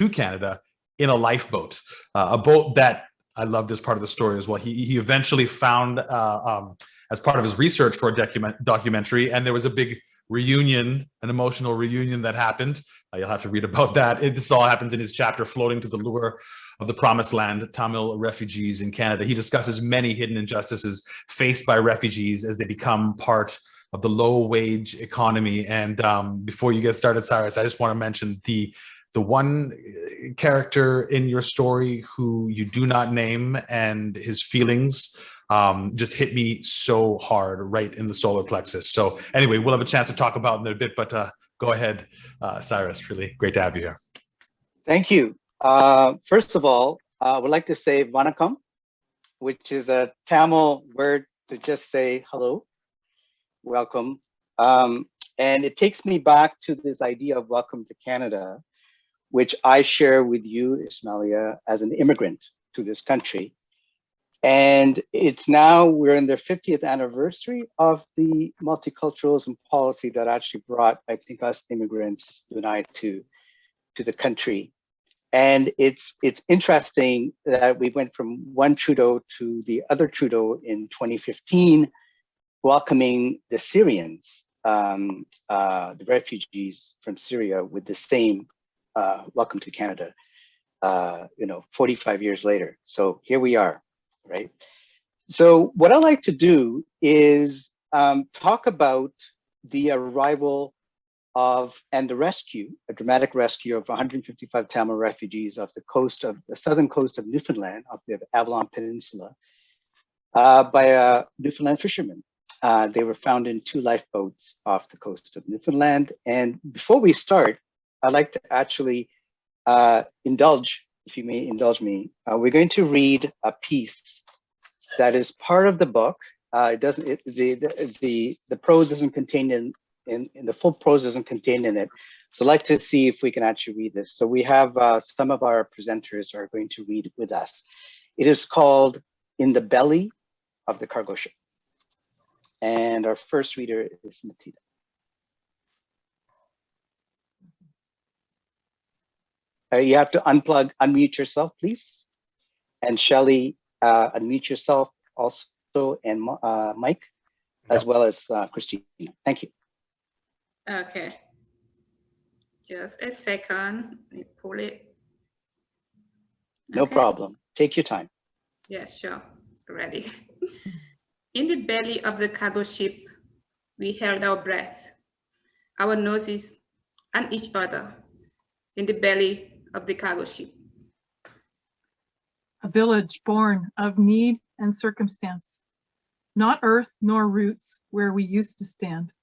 S2: Canada in a lifeboat, a boat that, I love this part of the story as well. He eventually found as part of his research for a documentary, and there was a big reunion, an emotional reunion that happened. You'll have to read about that. This all happens in his chapter, Floating to the Lure of the Promised Land, Tamil Refugees in Canada. He discusses many hidden injustices faced by refugees as they become part of the low-wage economy. And before you get started, Cyrus, I just want to mention the one character in your story who you do not name, and his feelings just hit me so hard right in the solar plexus. So anyway, we'll have a chance to talk about it in a bit, but go ahead, Cyrus. Really great to have you here.
S7: Thank you. First of all, I would like to say vanakkam, which is a Tamil word to just say hello, welcome. And it takes me back to this idea of welcome to Canada, which I share with you, Ismaila, as an immigrant to this country. And it's now, we're in the 50th anniversary of the multiculturalism policy that actually brought, I think, us immigrants united to the country. And it's interesting that we went from one Trudeau to the other Trudeau in 2015, welcoming the Syrians, the refugees from Syria, with the same welcome to Canada, 45 years later. So here we are, right? So what I like to do is talk about the arrival of, and the rescue, a dramatic rescue of 155 Tamil refugees off the southern coast of Newfoundland, off the Avalon Peninsula, by a Newfoundland fisherman. They were found in 2 lifeboats off the coast of Newfoundland. And before we start, I'd like to actually indulge, if you may indulge me. We're going to read a piece that is part of the book. The prose isn't contained in the full prose isn't contained in it. So I'd like to see if we can actually read this. So we have some of our presenters are going to read with us. It is called In the Belly of the Cargo Ship. And our first reader is Matita. You have to unmute yourself, please. And Shelley, unmute yourself also, and Mike, as well as Christina. Thank you.
S4: Okay. Just a second. Let me pull it.
S7: No problem. Take your time.
S4: Yeah, sure. Ready. In the belly of the cargo ship, we held our breath, our noses and each other. In the belly of the cargo ship.
S5: A village born of need and circumstance, not earth nor roots where we used to stand,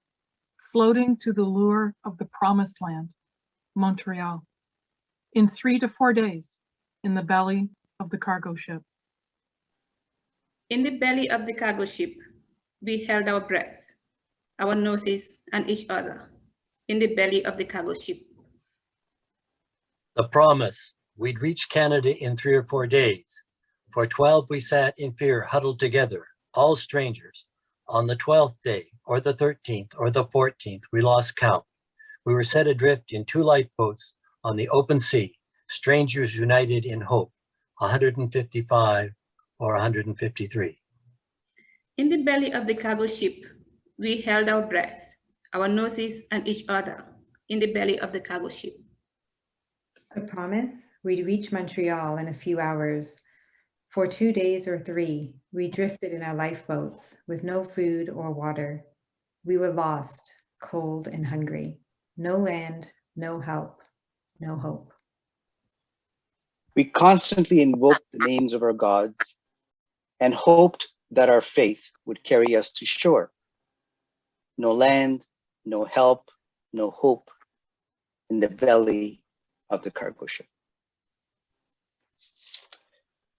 S5: floating to the lure of the promised land, Montreal, in 3 to 4 days, in the belly of the cargo ship.
S4: In the belly of the cargo ship, we held our breath, our noses and each other. In the belly of the cargo ship.
S6: The promise, we'd reach Canada in 3 or 4 days. For 12 we sat in fear, huddled together, all strangers. On the 12th day, or the 13th, or the 14th, we lost count. We were set adrift in 2 lifeboats on the open sea, strangers united in hope, 155 or 153.
S4: In the belly of the cargo ship, we held our breath, our noses and each other. In the belly of the cargo ship.
S3: I promise we'd reach Montreal in a few hours. For 2 days or 3, we drifted in our lifeboats with no food or water. We were lost, cold and hungry. No land, no help, no hope.
S7: We constantly invoked the names of our gods and hoped that our faith would carry us to shore. No land, no help, no hope in the belly of the cargo ship.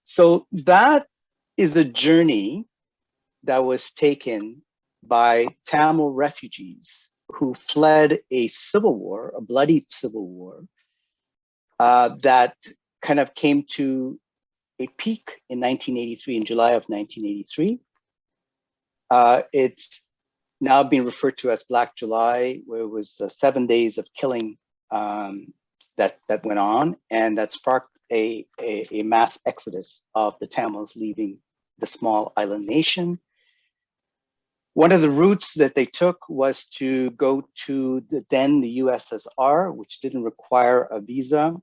S7: So that is a journey that was taken by Tamil refugees who fled a civil war, a bloody civil war, that kind of came to a peak in 1983, in July of 1983. It's now being referred to as Black July, where it was 7 days of killing that went on, and that sparked a mass exodus of the Tamils leaving the small island nation. One of the routes that they took was to go to the USSR, which didn't require a visa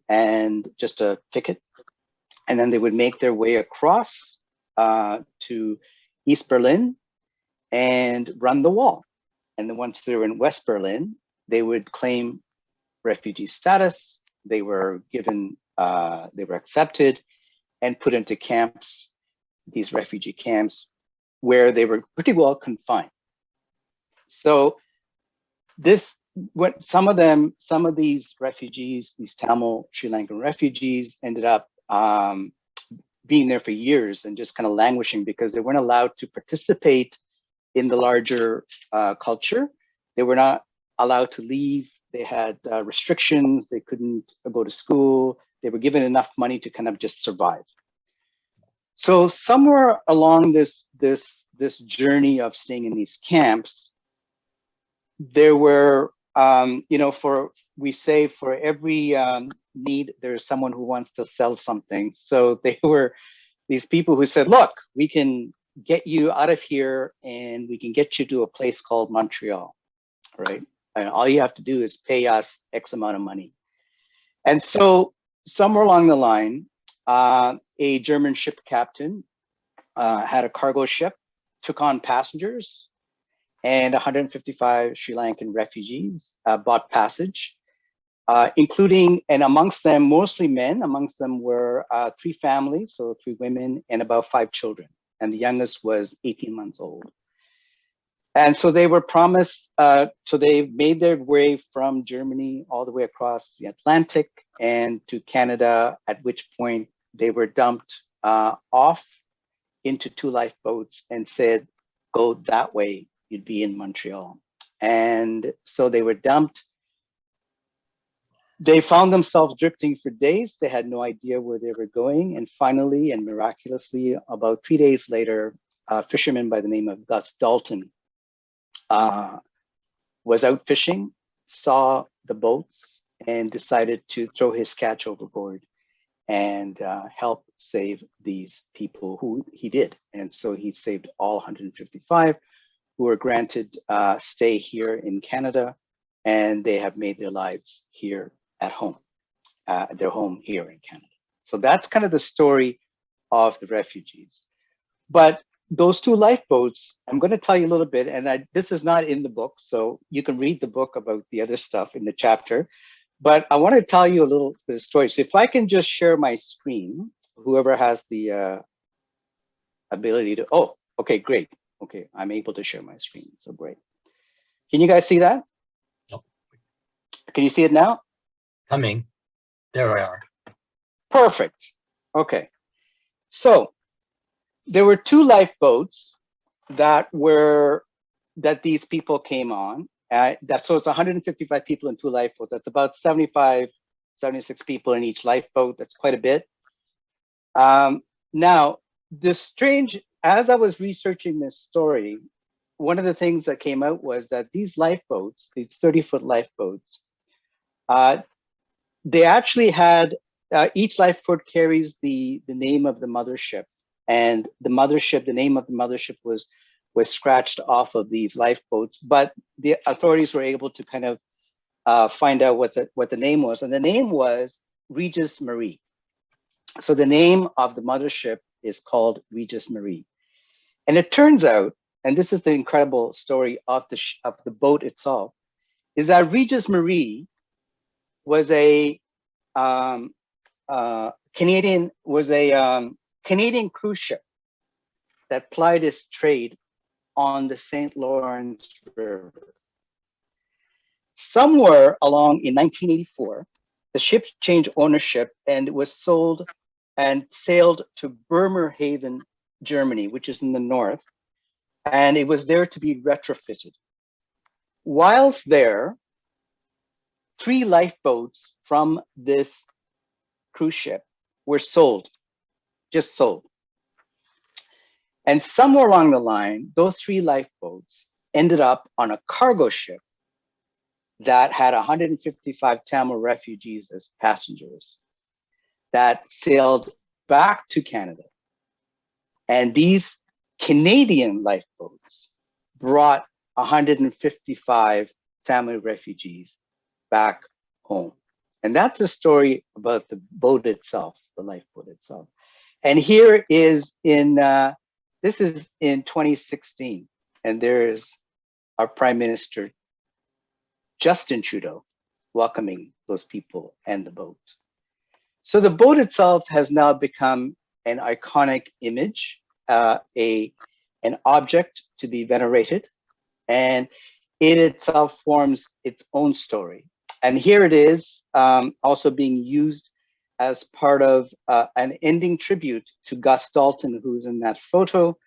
S7: and just a ticket. And then they would make their way across to East Berlin and run the wall. And then once they were in West Berlin, they would claim refugee status. They were given, they were accepted and put into camps these refugee camps where they were pretty well confined. So some of these refugees, these Tamil Sri Lankan refugees, ended up being there for years and just kind of languishing because they weren't allowed to participate in the larger culture. They were not allowed to leave. They had restrictions. They couldn't go to school. They were given enough money to kind of just survive. So somewhere along this journey of staying in these camps, there were, we say for every need, there's someone who wants to sell something. So they were these people who said, look, we can get you out of here and we can get you to a place called Montreal, right? And all you have to do is pay us X amount of money. And so somewhere along the line, a German ship captain had a cargo ship, took on passengers, and 155 Sri Lankan refugees bought passage, including, and amongst them, mostly men. Amongst them were 3 families, so 3 women and about 5 children. And the youngest was 18 months old. And so they were promised, so they made their way from Germany all the way across the Atlantic and to Canada, at which point they were dumped off into 2 lifeboats and said, go that way, you'd be in Montreal. And so they were dumped. They found themselves drifting for days. They had no idea where they were going. And finally, and miraculously, about 3 days later, a fisherman by the name of Gus Dalton was out fishing, saw the boats, and decided to throw his catch overboard and help save these people, who he did. And so he saved all 155 who were granted stay here in Canada, and they have made their lives here at home, their home here in Canada. So that's kind of the story of the refugees. But those 2 lifeboats, I'm going to tell you a little bit, and this is not in the book, so you can read the book about the other stuff in the chapter. But I want to tell you a little bit of story. So if I can just share my screen, whoever has the ability to, oh, okay, great. Okay, I'm able to share my screen, so great. Can you guys see that?
S6: Nope.
S7: Can you see it now?
S6: Coming. There we are.
S7: Perfect. Okay. So there were 2 lifeboats that these people came on. So it's 155 people in 2 lifeboats. That's about 75, 76 people in each lifeboat. That's quite a bit. Now, as I was researching this story, one of the things that came out was that these lifeboats, these 30-foot lifeboats, they actually had, each lifeboat carries the name of the mothership. And the name of the mothership was scratched off of these lifeboats, but the authorities were able to kind of find out what the name was. And the name was Regis Marie. So the name of the mothership is called Regis Marie. And it turns out, and this is the incredible story of the boat itself, is that Regis Marie was a Canadian cruise ship that plied its trade on the St. Lawrence River. Somewhere along in 1984, the ship changed ownership and it was sold and sailed to Bremerhaven, Germany, which is in the north, and it was there to be retrofitted. Whilst there, 3 lifeboats from this cruise ship were sold, just sold. And somewhere along the line, those 3 lifeboats ended up on a cargo ship that had 155 Tamil refugees as passengers that sailed back to Canada. And these Canadian lifeboats brought 155 Tamil refugees back home. And that's the story about the boat itself, the lifeboat itself. And here is this is in 2016, and there's our Prime Minister, Justin Trudeau, welcoming those people and the boat. So the boat itself has now become an iconic image an object to be venerated, and it itself forms its own story. And here it is, also being used as part of an ending tribute to Gus Dalton, who's in that photo,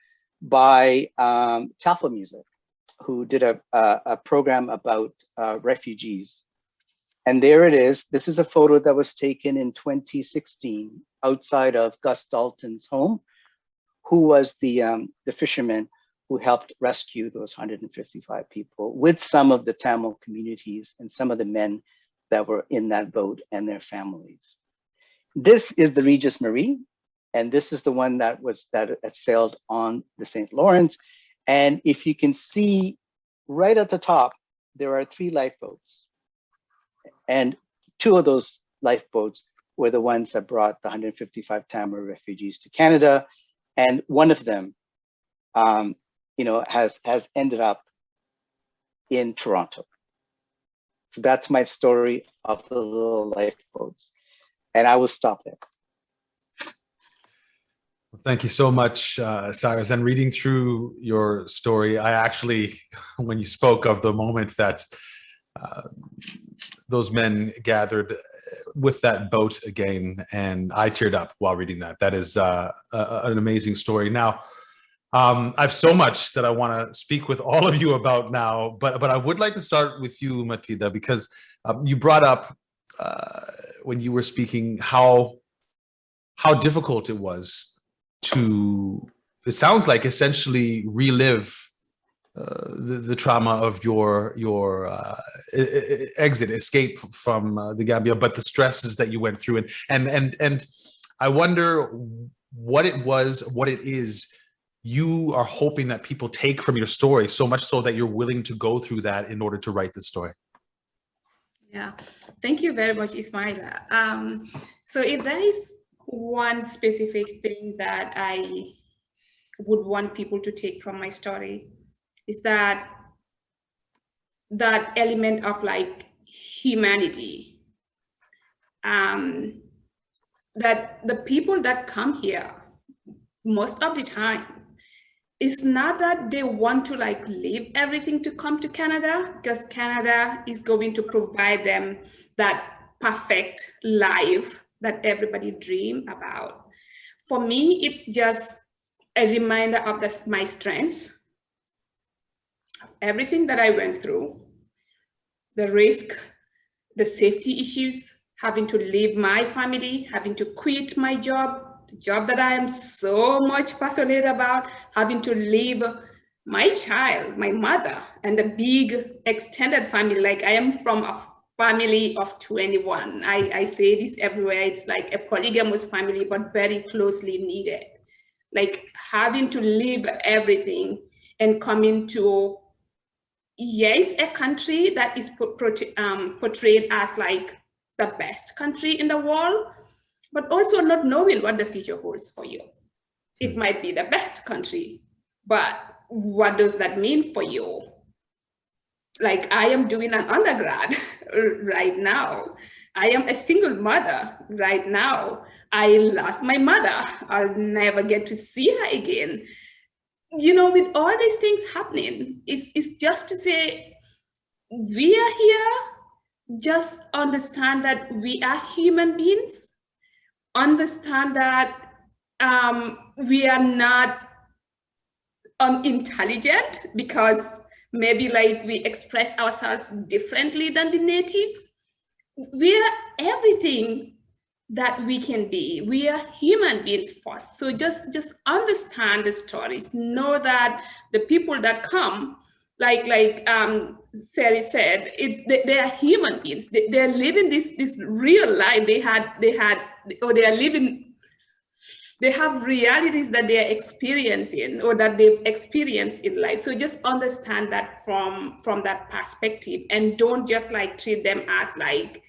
S7: by Alfa Music, who did a program about refugees. And there it is. This is a photo that was taken in 2016 outside of Gus Dalton's home, who was the fisherman who helped rescue those 155 people with some of the Tamil communities and some of the men that were in that boat and their families. This is the Regis Marie, and this is the one that sailed on the St. Lawrence. And if you can see right at the top, there are 3 lifeboats. And 2 of those lifeboats were the ones that brought the 155 Tamil refugees to Canada. And one of them, has ended up in Toronto. So that's my story of the little lifeboats. And I will stop there.
S2: Well, thank you so much, Cyrus. And reading through your story, I actually, when you spoke of the moment that those men gathered with that boat again, and I teared up while reading that. That is an amazing story. Now, I have so much that I want to speak with all of you about now, but I would like to start with you, Matilda, because you brought up when you were speaking how difficult it was to, it sounds like, essentially relive the trauma of your escape from the Gambia, but the stresses that you went through, and I wonder what it is you are hoping that people take from your story, so much so that you're willing to go through that in order to write the story.
S4: Yeah, thank you very much, Ismaila. So if there is one specific thing that I would want people to take from my story, is that element of like humanity. That the people that come here, most of the time, it's not that they want to like leave everything to come to Canada, because Canada is going to provide them that perfect life that everybody dream about. For me, it's just a reminder of my strengths, of everything that I went through, the risk, the safety issues, having to leave my family, having to quit my job, the job that I am so much passionate about, having to leave my child, my mother, and the big extended family. Like, I am from a family of 21. I say this everywhere. It's like a polygamous family, but very closely knitted. Like, having to leave everything and come into, yes, a country that is portrayed as like the best country in the world, but also not knowing what the future holds for you. It might be the best country, but what does that mean for you? Like, I am doing an undergrad right now. I am a single mother right now. I lost my mother. I'll never get to see her again. You know, with all these things happening, it's just to say, we are here, just understand that we are human beings, understand that we are not unintelligent because maybe like we express ourselves differently than the natives. We are everything that we can be. We are human beings first. So just understand the stories. Know that the people that come, like Sari said, they are human beings. They're living this real life. They have realities that they are experiencing or that they've experienced in life. So just understand that from that perspective, and don't just like treat them as like,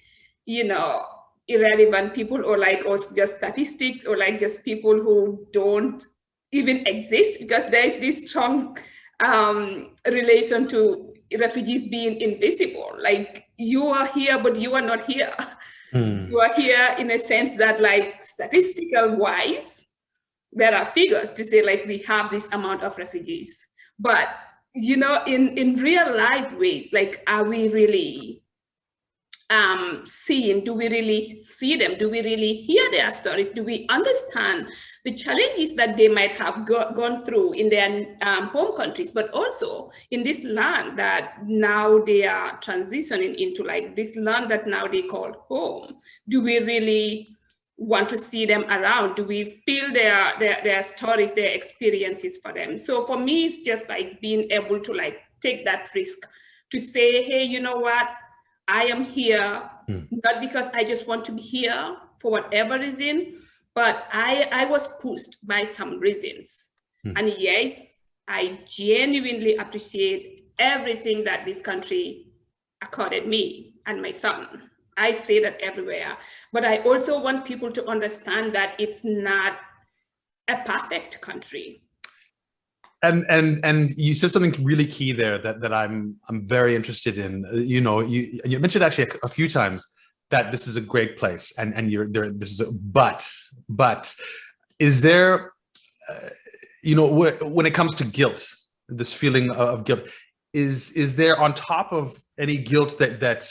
S4: you know, irrelevant people, or like, or just statistics, or like just people who don't even exist, because there is this strong relation to refugees being invisible. Like, you are here, but you are not here. You are here in a sense that, like, statistical wise, there are figures to say like we have this amount of refugees, but you know, in real life ways, like, are we really seeing? Do we really see them? Do we really hear their stories? Do we understand the challenges that they might have gone through in their home countries, but also in this land that now they are transitioning into, like this land that now they call home? Do we really want to see them around? Do we feel their stories, their experiences for them? So for me, it's just like being able to like take that risk to say, hey, you know what? I am here, not because I just want to be here for whatever reason, but I was pushed by some reasons. And yes, I genuinely appreciate everything that this country accorded me and my son. I say that everywhere, but I also want people to understand that it's not a perfect country.
S2: And you said something really key there that I'm very interested in. You know, you mentioned actually a few times that this is a great place, and you're there. This is a but is there, you know, when it comes to guilt, this feeling of guilt, is there on top of any guilt that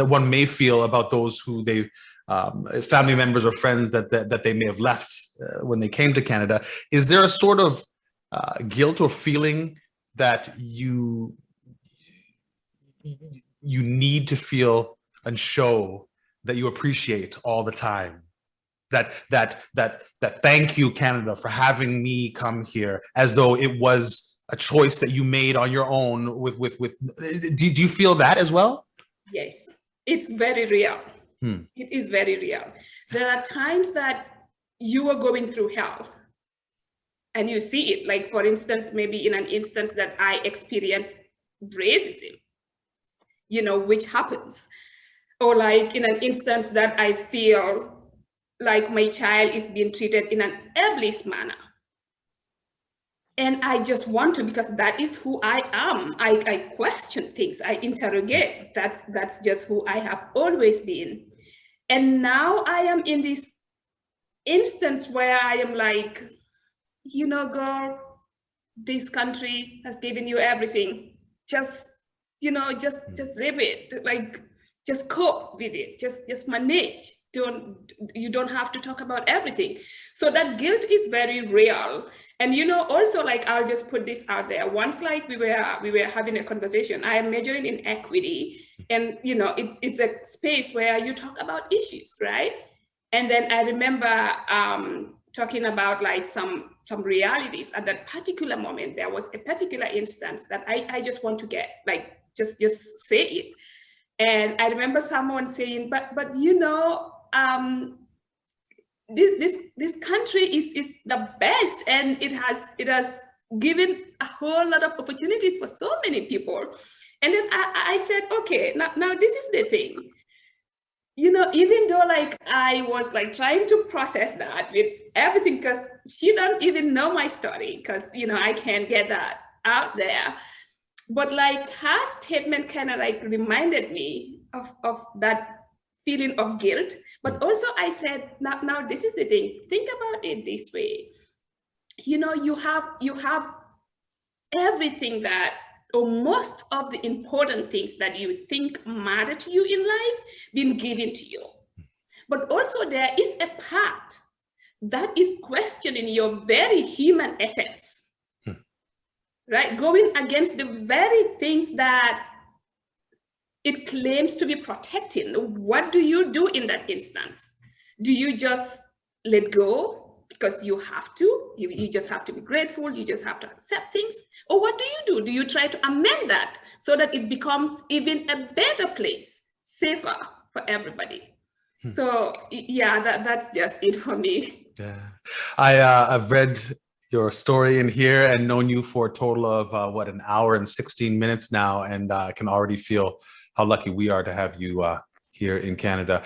S2: one may feel about those who they family members or friends that they may have left when they came to Canada? Is there a sort of guilt or feeling that you need to feel and show that you appreciate all the time? That thank you, Canada, for having me come here, as though it was a choice that you made on your own do you feel that as well?
S4: Yes, it's very real. It is very real. There are times that you are going through hell and you see it, like, for instance, maybe in an instance that I experienced racism, you know, which happens, or like in an instance that I feel like my child is being treated in an ableist manner. And I just want to, because that is who I am. I question things, I interrogate. That's just who I have always been. And now I am in this instance where I am like, you know, girl, this country has given you everything. Just, you know, just live it. Like, just cope with it. Just manage. You don't have to talk about everything. So that guilt is very real. And, you know, also, like, I'll just put this out there. Once, like, we were having a conversation. I am majoring in equity, and, you know, it's a space where you talk about issues, right? And then I remember talking about like some realities at that particular moment. There was a particular instance that I just want to get, like, just say it. And I remember someone saying, but you know, this country is the best, and it has given a whole lot of opportunities for so many people. And then I said, okay, now this is the thing. You know, even though like I was like trying to process that with everything, because she don't even know my story, because, you know, I can't get that out there. But like her statement kind of like reminded me of that feeling of guilt. But also I said, now this is the thing. Think about it this way. You know, you have everything that, or most of the important things that you think matter to you in life, being given to you. But also there is a part that is questioning your very human essence, right? Going against the very things that it claims to be protecting. What do you do in that instance? Do you just let go because you have to? You just have to be grateful, you just have to accept things? Or what do? Do you try to amend that so that it becomes even a better place, safer for everybody? So yeah, that's just it for me.
S2: Yeah, I've read your story in here and known you for a total of what, an hour and 16 minutes now, and I can already feel how lucky we are to have you here in Canada.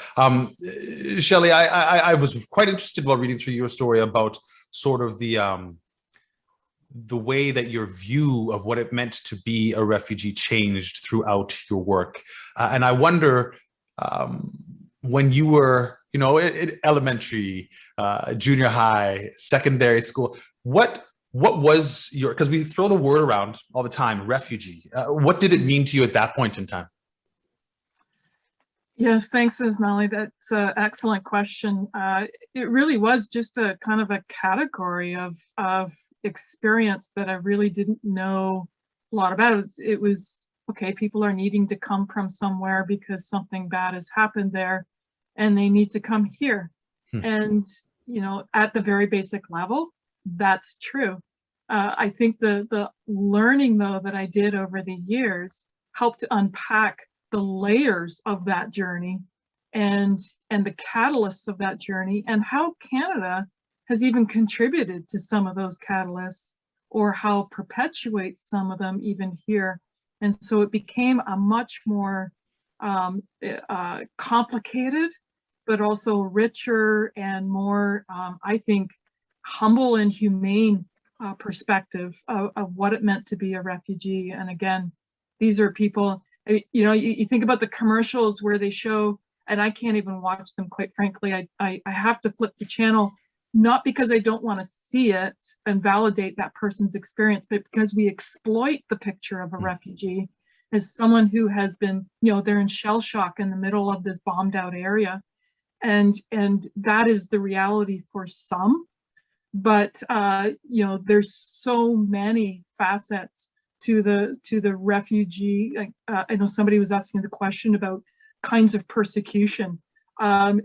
S2: Shelley, I was quite interested while reading through your story about sort of the way that your view of what it meant to be a refugee changed throughout your work. And I wonder, when you were elementary, junior high, secondary school. What was your, because we throw the word around all the time, refugee. What did it mean to you at that point in time?
S5: Yes, thanks, Ismaila. That's an excellent question. It really was just a kind of a category of experience that I really didn't know a lot about. It was, okay, people are needing to come from somewhere because something bad has happened there and they need to come here. And, at the very basic level, that's true. I think the learning, though, that I did over the years helped unpack the layers of that journey and the catalysts of that journey, and how Canada has even contributed to some of those catalysts, or how perpetuates some of them even here. And so it became a much more complicated, but also richer and more, I think, humble and humane perspective of what it meant to be a refugee. And again, these are people, you think about the commercials where they show, and I can't even watch them, quite frankly. I have to flip the channel, not because I don't want to see it and validate that person's experience, but because we exploit the picture of a refugee as someone who has been, they're in shell shock in the middle of this bombed out area. And that is the reality for some. But there's so many facets to the refugee. I know somebody was asking the question about kinds of persecution. For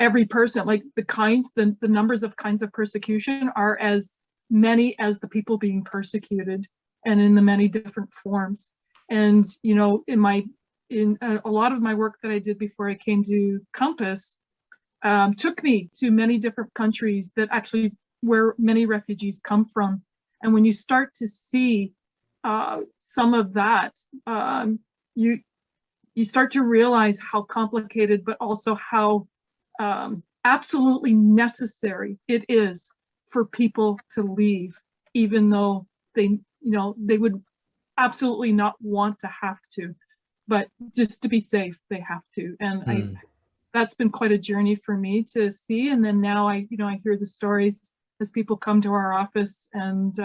S5: every person, like the numbers of kinds of persecution are as many as the people being persecuted, and in the many different forms. And in a lot of my work that I did before I came to COMPASS took me to many different countries that actually where many refugees come from. And when you start to see some of that, you start to realize how complicated, but also how absolutely necessary it is for people to leave, even though they would absolutely not want to have to, but just to be safe, they have to. And that's been quite a journey for me to see. And then now I hear the stories as people come to our office and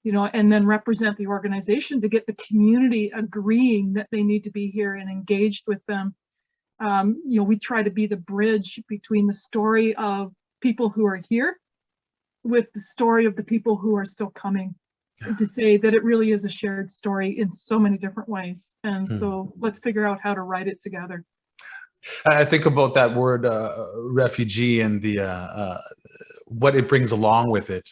S5: and then represent the organization to get the community agreeing that they need to be here and engaged with them. We try to be the bridge between the story of people who are here with the story of the people who are still coming, to say that it really is a shared story in so many different ways. And so let's figure out how to write it together.
S2: I think about that word refugee and the what it brings along with it.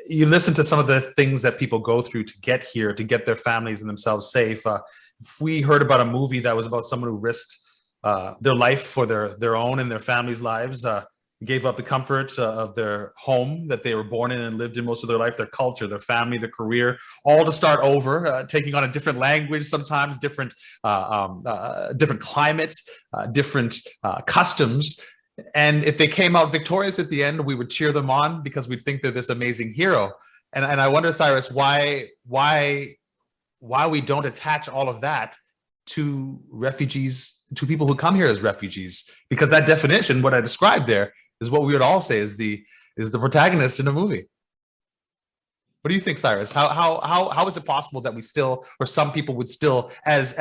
S2: You listen to some of the things that people go through to get here, to get their families and themselves safe. If we heard about a movie that was about someone who risked their life for their own and their family's lives, gave up the comfort of their home that they were born in and lived in most of their life, their culture, their family, their career, all to start over, taking on a different language, sometimes different climates, different customs. And if they came out victorious at the end, we would cheer them on because we'd think they're this amazing hero. And I wonder, Cyrus, why we don't attach all of that to refugees, to people who come here as refugees, because that definition, what I described there, is what we would all say is the protagonist in a movie. What do you think, Cyrus? How is it possible that we still, or some people would still, as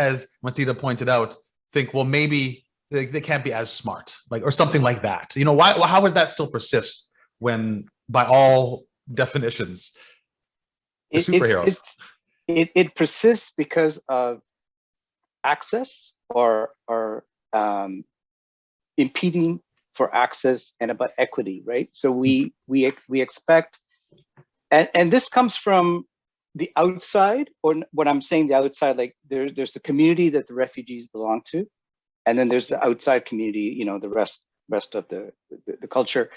S2: Matita pointed out, think, well, maybe they can't be as smart, or something like that? How would that still persist when, by all definitions, they're superheroes?
S7: It persists because of access or impeding for access, and about equity, right? So we expect, and this comes from the outside, or what I'm saying, the outside, like there's the community that the refugees belong to, and then there's the outside community, the rest of the culture,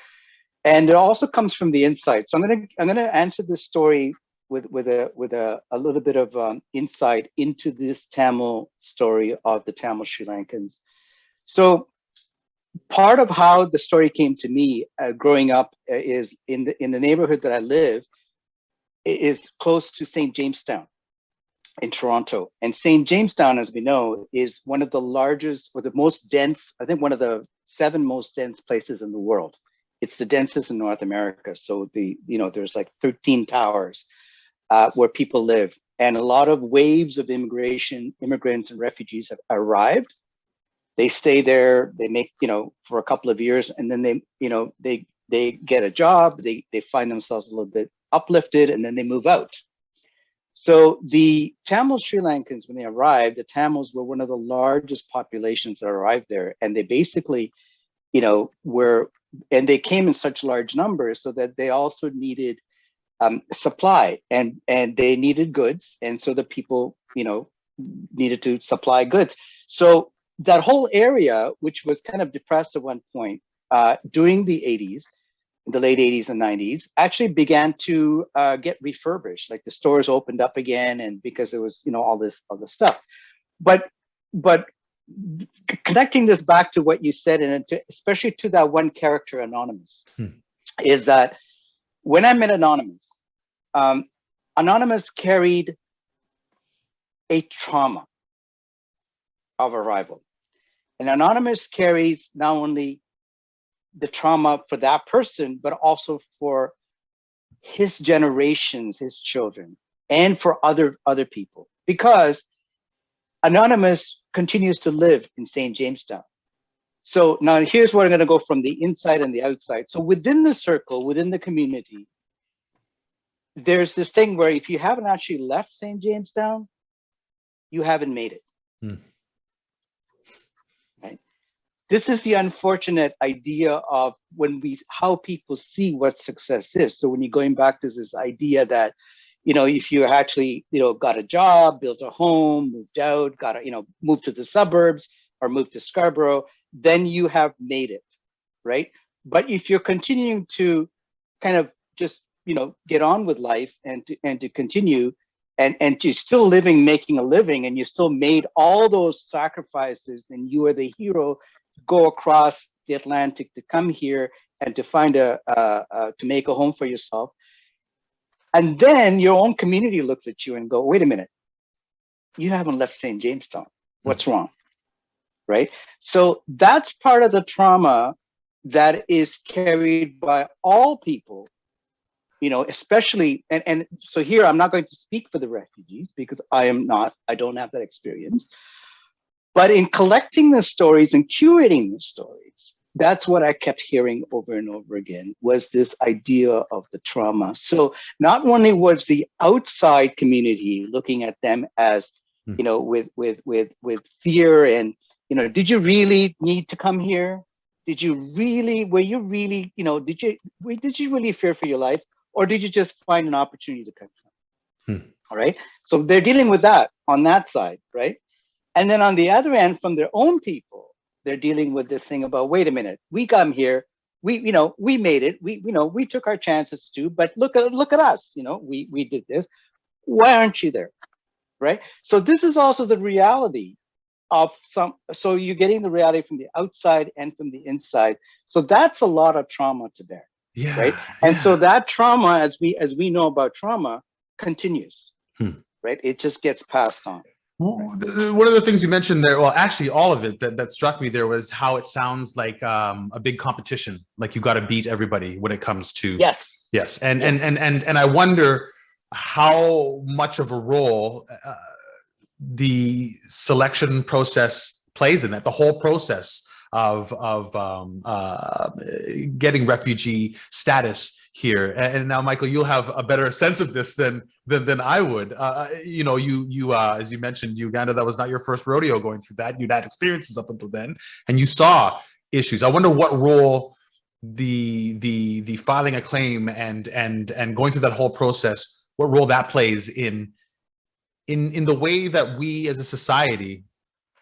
S7: and it also comes from the inside. So I'm gonna answer this story with a little bit of insight into this Tamil story of the Tamil Sri Lankans. So part of how the story came to me growing up is in the neighborhood that I live is close to St. Jamestown. in Toronto. And St. Jamestown, as we know, is one of the largest or the most dense, I think one of the 7 most dense places in the world. It's the densest in North America. So there's like 13 towers where people live. And a lot of waves of immigrants and refugees have arrived. They stay there, they make, for a couple of years, and then they get a job, they find themselves a little bit uplifted, and then they move out. So the Tamil Sri Lankans, when they arrived, the Tamils were one of the largest populations that arrived there. And they basically, and they came in such large numbers so that they also needed supply and they needed goods. And so the people, needed to supply goods. So that whole area, which was kind of depressed at one point during the 80s, the late 80s and 90s, actually began to get refurbished. Like the stores opened up again, and because there was, all this stuff. But connecting this back to what you said, and especially to that one character, Anonymous, is that when I met Anonymous, Anonymous carried a trauma of arrival. And Anonymous carries not only the trauma for that person, but also for his generations, his children, and for other people, because Anonymous continues to live in St. Jamestown. So now here's where I'm going to go from the inside and the outside. So within the circle, within the community, there's this thing where if you haven't actually left St. Jamestown, you haven't made it. Right? This is the unfortunate idea of how people see what success is. So when you're going back to this idea that, if you actually, got a job, built a home, moved out, moved to the suburbs or moved to Scarborough, then you have made it, right? But if you're continuing to kind of just, get on with life and to continue and you're still making a living, and you still made all those sacrifices, and you are the hero to go across the Atlantic to come here and to find to make a home for yourself. And then your own community looks at you and go, wait a minute, you haven't left St. Jamestown. What's wrong? Right? So that's part of the trauma that is carried by all people, especially, and so here I'm not going to speak for the refugees because I don't have that experience. But in collecting the stories and curating the stories, that's what I kept hearing over and over again, was this idea of the trauma. So not only was the outside community looking at them as, with fear and, did you really need to come here? Did you really fear for your life? Or did you just find an opportunity to come here? All right. So they're dealing with that on that side, right? And then on the other end, from their own people, they're dealing with this thing about, wait a minute, we come here, we made it, we took our chances too, but look at us, we did this. Why aren't you there? Right? So this is also the reality of so you're getting the reality from the outside and from the inside. So that's a lot of trauma to bear.
S2: Yeah.
S7: Right. And so that trauma, as we know about trauma, continues. Right. It just gets passed on.
S2: One of the things you mentioned there, well, actually all of it that struck me there was how it sounds like a big competition, like you got to beat everybody when it comes to yes. And I wonder how much of a role the selection process plays in that, the whole process of getting refugee status here. And now, Michael, you'll have a better sense of this than I would. You as you mentioned, Uganda, that was not your first rodeo going through that. You'd had experiences up until then, and you saw issues. I wonder what role the filing a claim and going through that whole process, what role that plays in the way that we as a society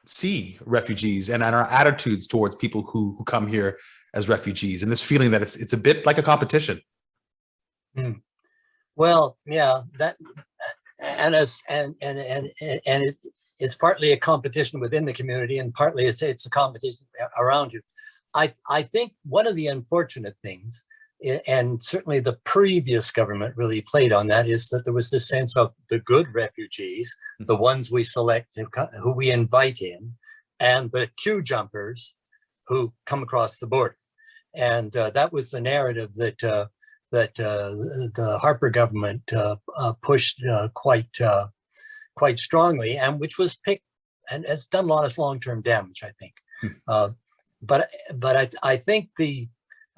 S2: see refugees and our attitudes towards people who come here as refugees, and this feeling that it's a bit like a competition.
S6: Well, yeah, that and it's partly a competition within the community, and partly it's a competition around you. I think one of the unfortunate things and certainly the previous government really played on that, is that there was this sense of the good refugees, the ones we select, who we invite in, and the queue jumpers who come across the border. And that was the narrative that the Harper government pushed quite strongly, and which was picked, and it's done a lot of long-term damage, I think. But I think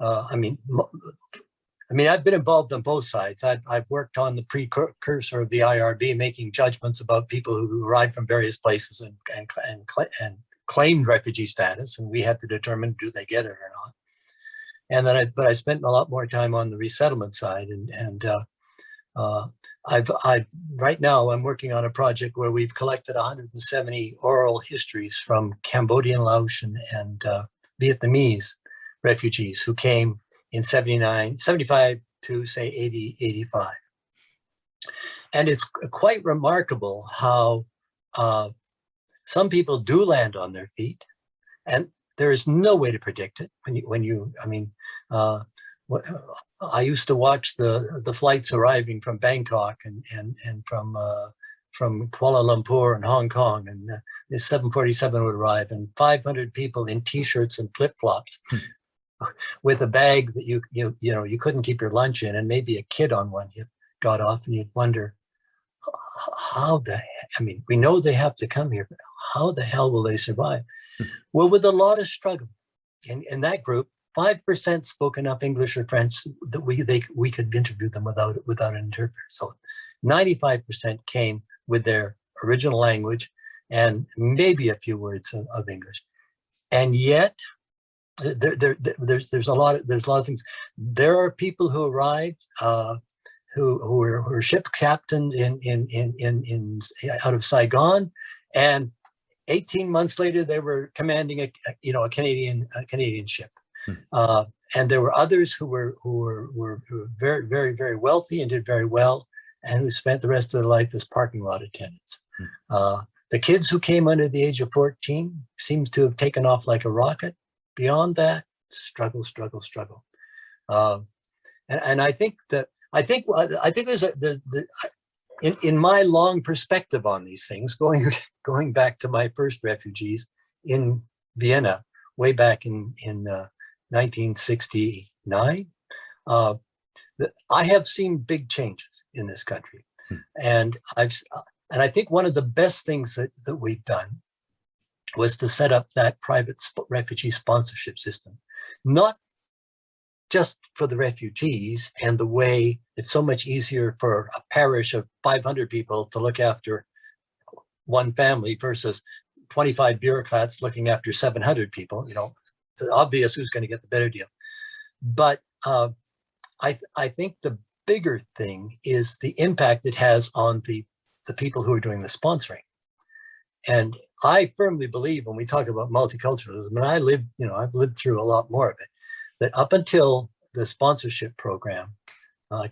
S6: I've been involved on both sides. I've worked on the precursor of the IRB, making judgments about people who arrived from various places and claimed refugee status, and we had to determine, do they get it or not. And then I spent a lot more time on the resettlement side, and right now I'm working on a project where we've collected 170 oral histories from Cambodian, Laotian, and Vietnamese refugees who came in 75 to say 80, 85. And it's quite remarkable how some people do land on their feet, and there is no way to predict it. I used to watch the flights arriving from Bangkok and from Kuala Lumpur and Hong Kong, and the 747 would arrive, and 500 people in t-shirts and flip-flops with a bag that you couldn't keep your lunch in, and maybe a kid on one. You got off and you'd wonder we know they have to come here, but how the hell will they survive? Well, with a lot of struggle in that group, 5% spoke enough English or French that we could interview them without an interpreter. So 95% came with their original language and maybe a few words of English. And yet there's a lot of things. There are people who arrived who were ship captains out of Saigon, and 18 months later they were commanding a Canadian ship. And there were others who were very, very, very wealthy and did very well, and who spent the rest of their life as parking lot attendants. The kids who came under the age of 14 seems to have taken off like a rocket. Beyond that, struggle. And I think there's in my long perspective on these things, going back to my first refugees in Vienna, way back in 1969, I have seen big changes in this country, and I think one of the best things that we've done was to set up that private refugee sponsorship system, not just for the refugees, and the way it's so much easier for a parish of 500 people to look after one family versus 25 bureaucrats looking after 700 people. It's obvious who's going to get the better deal. But I think the bigger thing is the impact it has on the people who are doing the sponsoring. And I firmly believe, when we talk about multiculturalism, and I've lived through a lot more of it, that up until the sponsorship program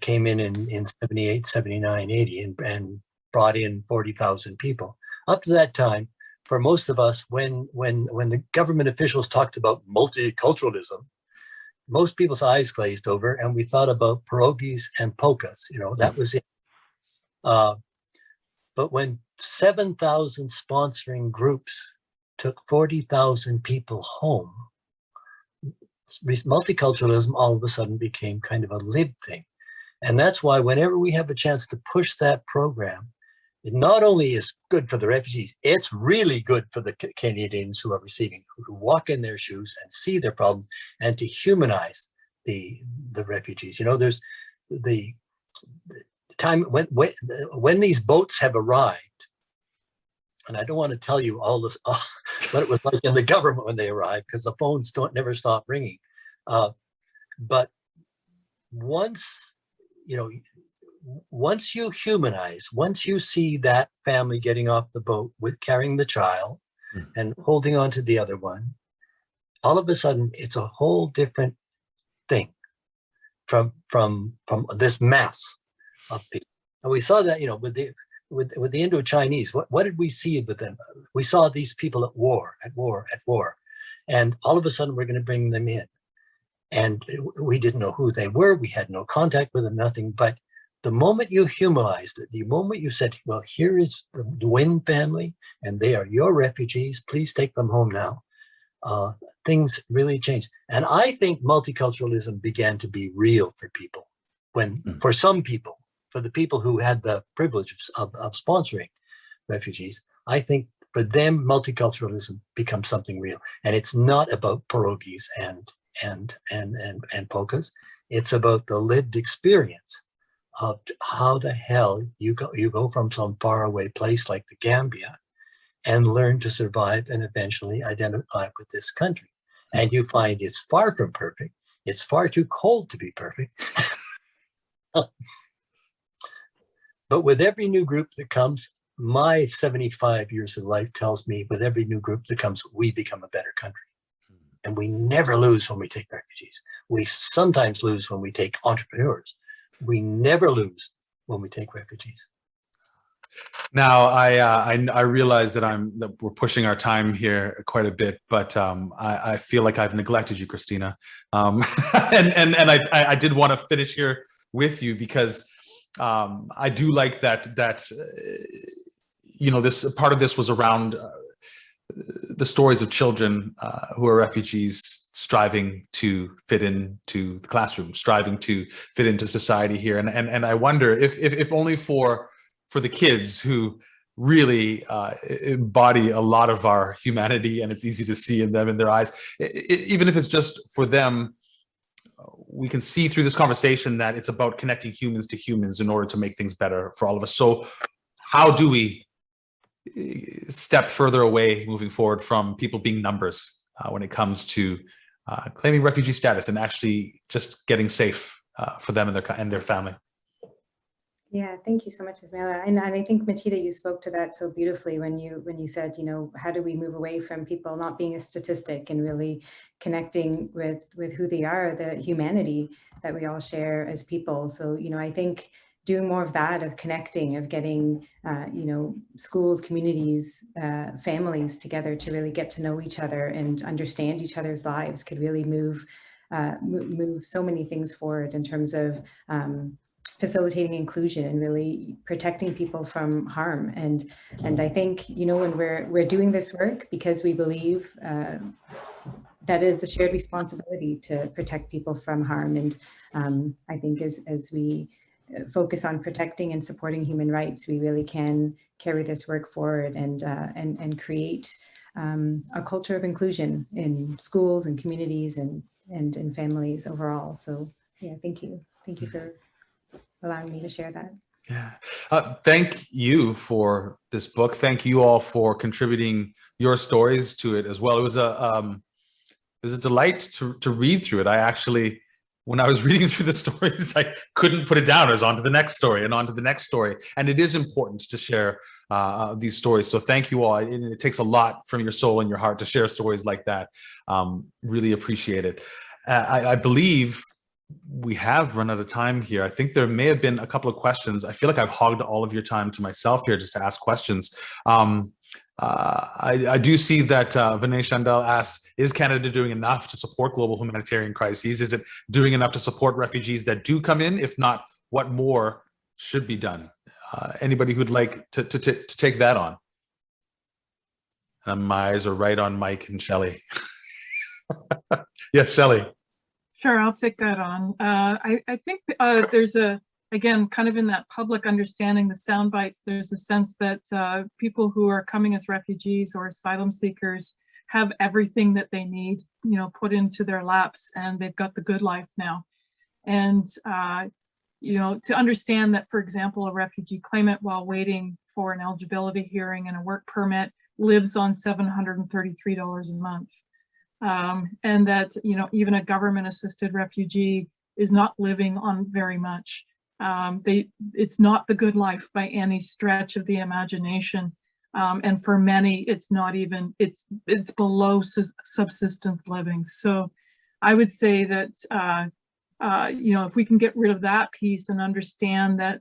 S6: came in 78, 79, 80, and brought in 40,000 people. Up to that time, for most of us, when the government officials talked about multiculturalism, most people's eyes glazed over, and we thought about pierogies and polkas. That was it. But when 7,000 sponsoring groups took 40,000 people home, multiculturalism all of a sudden became kind of a lived thing. And that's why whenever we have a chance to push that program, it not only is good for the refugees, it's really good for the Canadians who are receiving, who walk in their shoes and see their problems, and to humanize the refugees. There's the time when these boats have arrived, and I don't want to tell you all this, what it was like in the government when they arrived, because the phones never stop ringing. But once you humanize, once you see that family getting off the boat with carrying the child and holding on to the other one, all of a sudden it's a whole different thing from this mass of people. And we saw that, with the Indo-Chinese, what did we see with them? We saw these people at war. And all of a sudden we're going to bring them in. And we didn't know who they were. We had no contact with them, nothing. But the moment you humanized it, the moment you said, well, here is the Nguyen family, and they are your refugees, please take them home now, things really changed. And I think multiculturalism began to be real for people, for some people, for the people who had the privilege of sponsoring refugees. I think for them, multiculturalism becomes something real. And it's not about pierogies and polkas. It's about the lived experience of how the hell you go from some faraway place like the Gambia and learn to survive and eventually identify with this country. And you find it's far from perfect. It's far too cold to be perfect. But with every new group that comes, my 75 years of life tells me with every new group that comes, we become a better country. And we never lose when we take refugees. We sometimes lose when we take entrepreneurs. We never lose when we take refugees.
S2: Now, I realize that we're pushing our time here quite a bit, but I feel like I've neglected you, Christina, and I did want to finish here with you because I do like that this part of this was around the stories of children who are refugees striving to fit into the classroom, striving to fit into society here, and I wonder if only for the kids who really embody a lot of our humanity, and it's easy to see in them, in their eyes, even if it's just for them, we can see through this conversation that it's about connecting humans to humans in order to make things better for all of us. So how do we step further away moving forward from people being numbers when it comes to claiming refugee status and actually just getting safe for them and their family?
S3: Yeah, thank you so much, Ismaila. And I think, Matita, you spoke to that so beautifully when you said, how do we move away from people not being a statistic and really connecting with who they are, the humanity that we all share as people. So, I think doing more of that, of connecting, of getting, schools, communities, families together to really get to know each other and understand each other's lives could really move so many things forward in terms of facilitating inclusion and really protecting people from harm. And I think, when we're doing this work because we believe that is a shared responsibility to protect people from harm. And I think as we focus on protecting and supporting human rights, we really can carry this work forward and create a culture of inclusion in schools and communities and in families overall. So yeah, thank you. Thank you for allowing me to share that.
S2: Yeah. Thank you for this book. Thank you all for contributing your stories to it as well. It was a delight to read through it. I actually, when I was reading through the stories, I couldn't put it down. I was on to the next story and on to the next story. And it is important to share these stories. So thank you all. It takes a lot from your soul and your heart to share stories like that. Really appreciate it. I believe we have run out of time here. I think there may have been a couple of questions. I feel like I've hogged all of your time to myself here just to ask questions. I do see that Vinay Chandel asked, is Canada doing enough to support global humanitarian crises? Is it doing enough to support refugees that do come in? If not, what more should be done? Anybody who'd like to take that on? My eyes are right on Mike and Shelley. Yes, Shelley.
S5: Sure, I'll take that on. I think there's again, kind of in that public understanding, the sound bites, there's a sense that people who are coming as refugees or asylum seekers have everything that they need, put into their laps, and they've got the good life now. And, to understand that, for example, a refugee claimant while waiting for an eligibility hearing and a work permit lives on $733 a month. And that, even a government-assisted refugee is not living on very much. It's not the good life by any stretch of the imagination. And for many, it's not even, it's below subsistence living. So I would say that, if we can get rid of that piece and understand that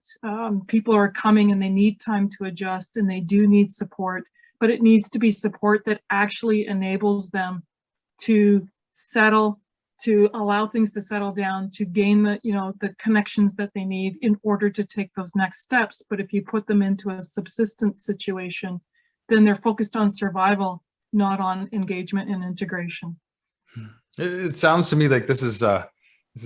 S5: people are coming and they need time to adjust and they do need support, but it needs to be support that actually enables them to settle, to allow things to settle down, to gain the, the connections that they need in order to take those next steps. But if you put them into a subsistence situation, then they're focused on survival, not on engagement and integration.
S2: It sounds to me like this is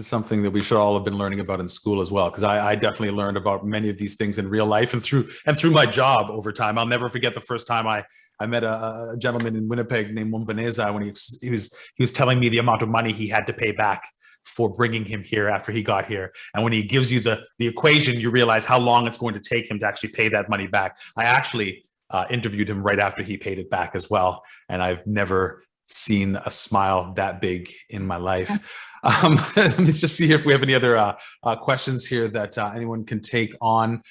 S2: something that we should all have been learning about in school as well, because I definitely learned about many of these things in real life and through my job over time. I'll never forget the first time I met a gentleman in Winnipeg named Mumvaneza when he was telling me the amount of money he had to pay back for bringing him here after he got here. And when he gives you the equation, you realize how long it's going to take him to actually pay that money back. I actually interviewed him right after he paid it back as well, and I've never seen a smile that big in my life. Let me just see if we have any other questions here that anyone can take on.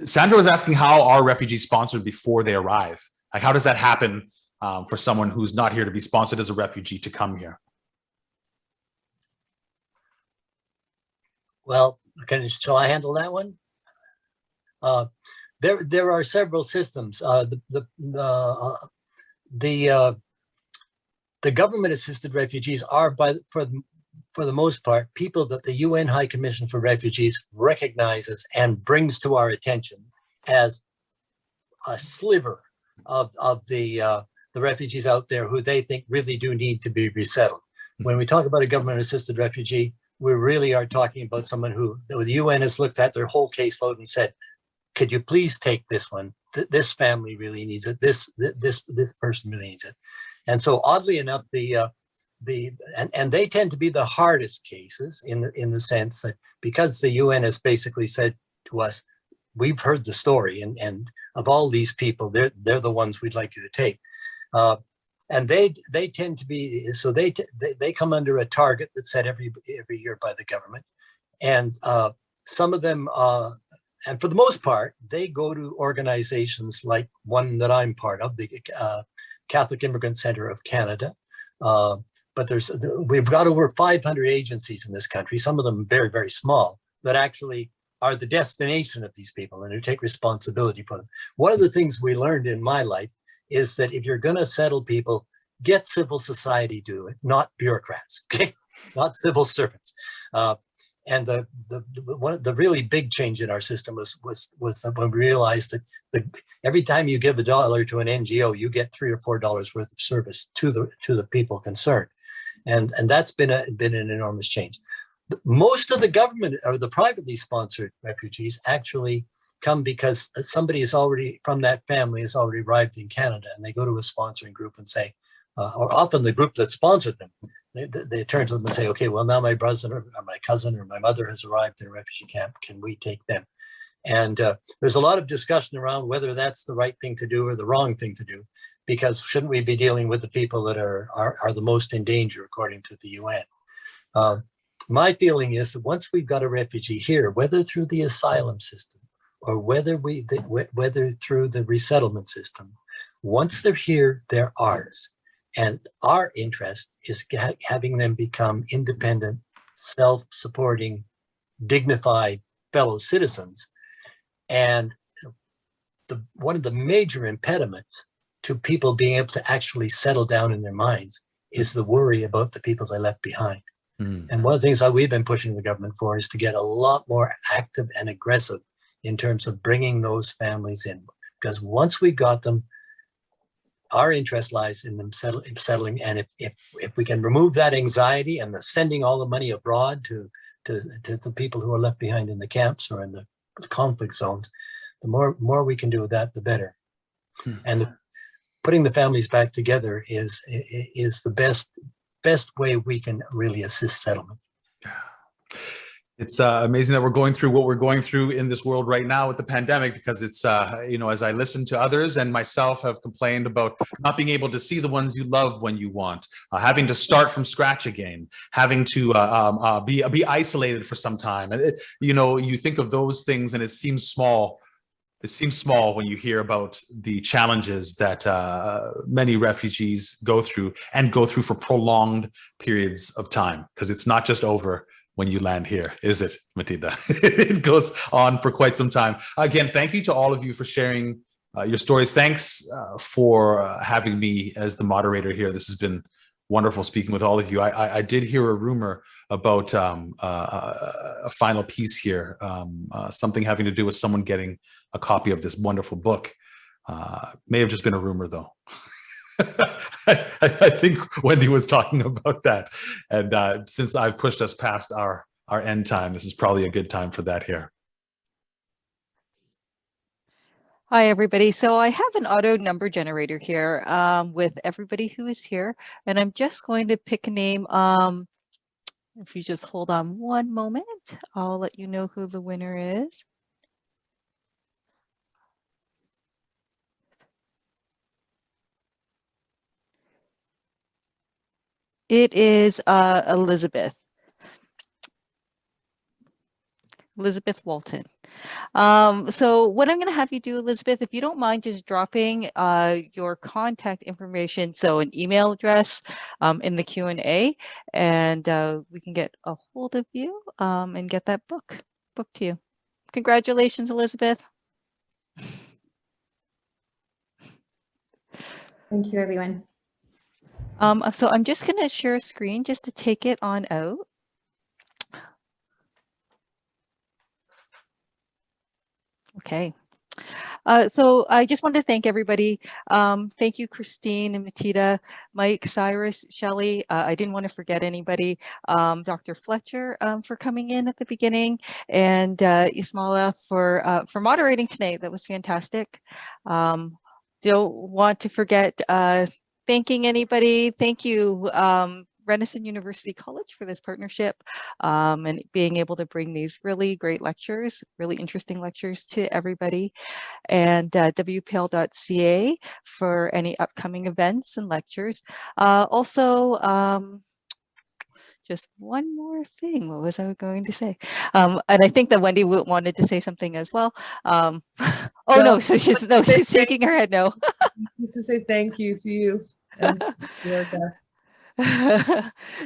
S2: Sandra was asking, how are refugees sponsored before they arrive? Like, how does that happen for someone who's not here to be sponsored as a refugee to come here?
S6: Well, shall I handle that one? There are several systems. The government-assisted refugees are, for the most part, people that the UN High Commission for Refugees recognizes and brings to our attention as a sliver of the refugees out there who they think really do need to be resettled. When we talk about a government-assisted refugee, we really are talking about someone who the UN has looked at their whole caseload and said, could you please take this one? This family really needs it. This person really needs it. And so, oddly enough, and they tend to be the hardest cases in the sense that because the UN has basically said to us, we've heard the story, and of all these people, they're the ones we'd like you to take. And they tend to be, so they come under a target that's set every year by the government, and some of them. And for the most part, they go to organizations like one that I'm part of, the Catholic Immigrant Centre of Canada. But we've got over 500 agencies in this country, some of them very, very small, that actually are the destination of these people and who take responsibility for them. One of the things we learned in my life is that if you're going to settle people, get civil society to do it, not bureaucrats, okay? Not civil servants. And the really big change in our system was when we realized that every time you give $1 to an NGO, you get $3 or $4 worth of service to the people concerned, and that's been an enormous change. Most of the government or the privately sponsored refugees actually come because somebody is already from that family has already arrived in Canada, and they go to a sponsoring group and say, or often the group that sponsored them. They turn to them and say, okay, well, now my brother or my cousin or my mother has arrived in a refugee camp. Can we take them? And there's a lot of discussion around whether that's the right thing to do or the wrong thing to do, because shouldn't we be dealing with the people that are the most in danger, according to the UN? My feeling is that once we've got a refugee here, whether through the asylum system or whether through the resettlement system, once they're here, they're ours. And our interest is having them become independent, self-supporting, dignified fellow citizens. And one of the major impediments to people being able to actually settle down in their minds is the worry about the people they left behind. And one of the things that we've been pushing the government for is to get a lot more active and aggressive in terms of bringing those families in. Because once we got them, our interest lies in them settling. And if we can remove that anxiety and the sending all the money abroad to the people who are left behind in the camps or in the conflict zones, the more we can do with that, the better. And putting the families back together is the best way we can really assist settlement.
S2: It's amazing that we're going through what we're going through in this world right now with the pandemic, because it's, as I listen to others and myself have complained about not being able to see the ones you love when you want, having to start from scratch again, having to be isolated for some time. And, you think of those things and it seems small. It seems small when you hear about the challenges that many refugees go through for prolonged periods of time, because it's not just over when you land here, is it, Matilda? It goes on for quite some time. Again, thank you to all of you for sharing your stories. Thanks for having me as the moderator here. This has been wonderful speaking with all of you. I did hear a rumor about a final piece here, something having to do with someone getting a copy of this wonderful book. May have just been a rumor, though. I think Wendy was talking about that. And since I've pushed us past our end time, this is probably a good time for that here.
S8: Hi, everybody. So I have an auto number generator here with everybody who is here, and I'm just going to pick a name. If you just hold on one moment, I'll let you know who the winner is. It is Elizabeth Walton. So what I'm going to have you do, Elizabeth, if you don't mind just dropping your contact information, so an email address in the Q&A, and we can get a hold of you and get that book to you. Congratulations, Elizabeth.
S3: Thank you, everyone.
S8: So I'm just going to share a screen just to take it on out. Okay. So I just want to thank everybody. Thank you, Christine and Matita, Mike, Cyrus, Shelley. I didn't want to forget anybody. Dr. Fletcher for coming in at the beginning, and Ismaila for moderating tonight. That was fantastic. Don't want to forget thanking anybody. Thank you, Renison University College, for this partnership and being able to bring these really great lectures, really interesting lectures to everybody, and WPL.ca for any upcoming events and lectures. Also, just one more thing. What was I going to say? And I think that Wendy wanted to say something as well. Oh no, so she's shaking her head no.
S1: Just to say thank you to you and to your guests.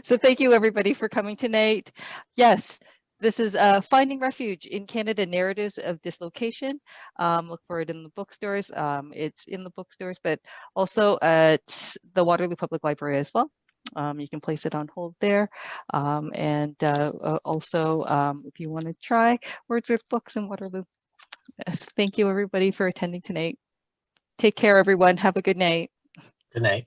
S8: So thank you, everybody, for coming tonight. Yes, this is Finding Refuge in Canada, Narratives of Dislocation. Look for it in the bookstores. It's in the bookstores, but also at the Waterloo Public Library as well. You can place it on hold there. And also, if you want to try Wordsworth Books in Waterloo. Yes, thank you, everybody, for attending tonight. Take care, everyone. Have a good night.
S6: Good night.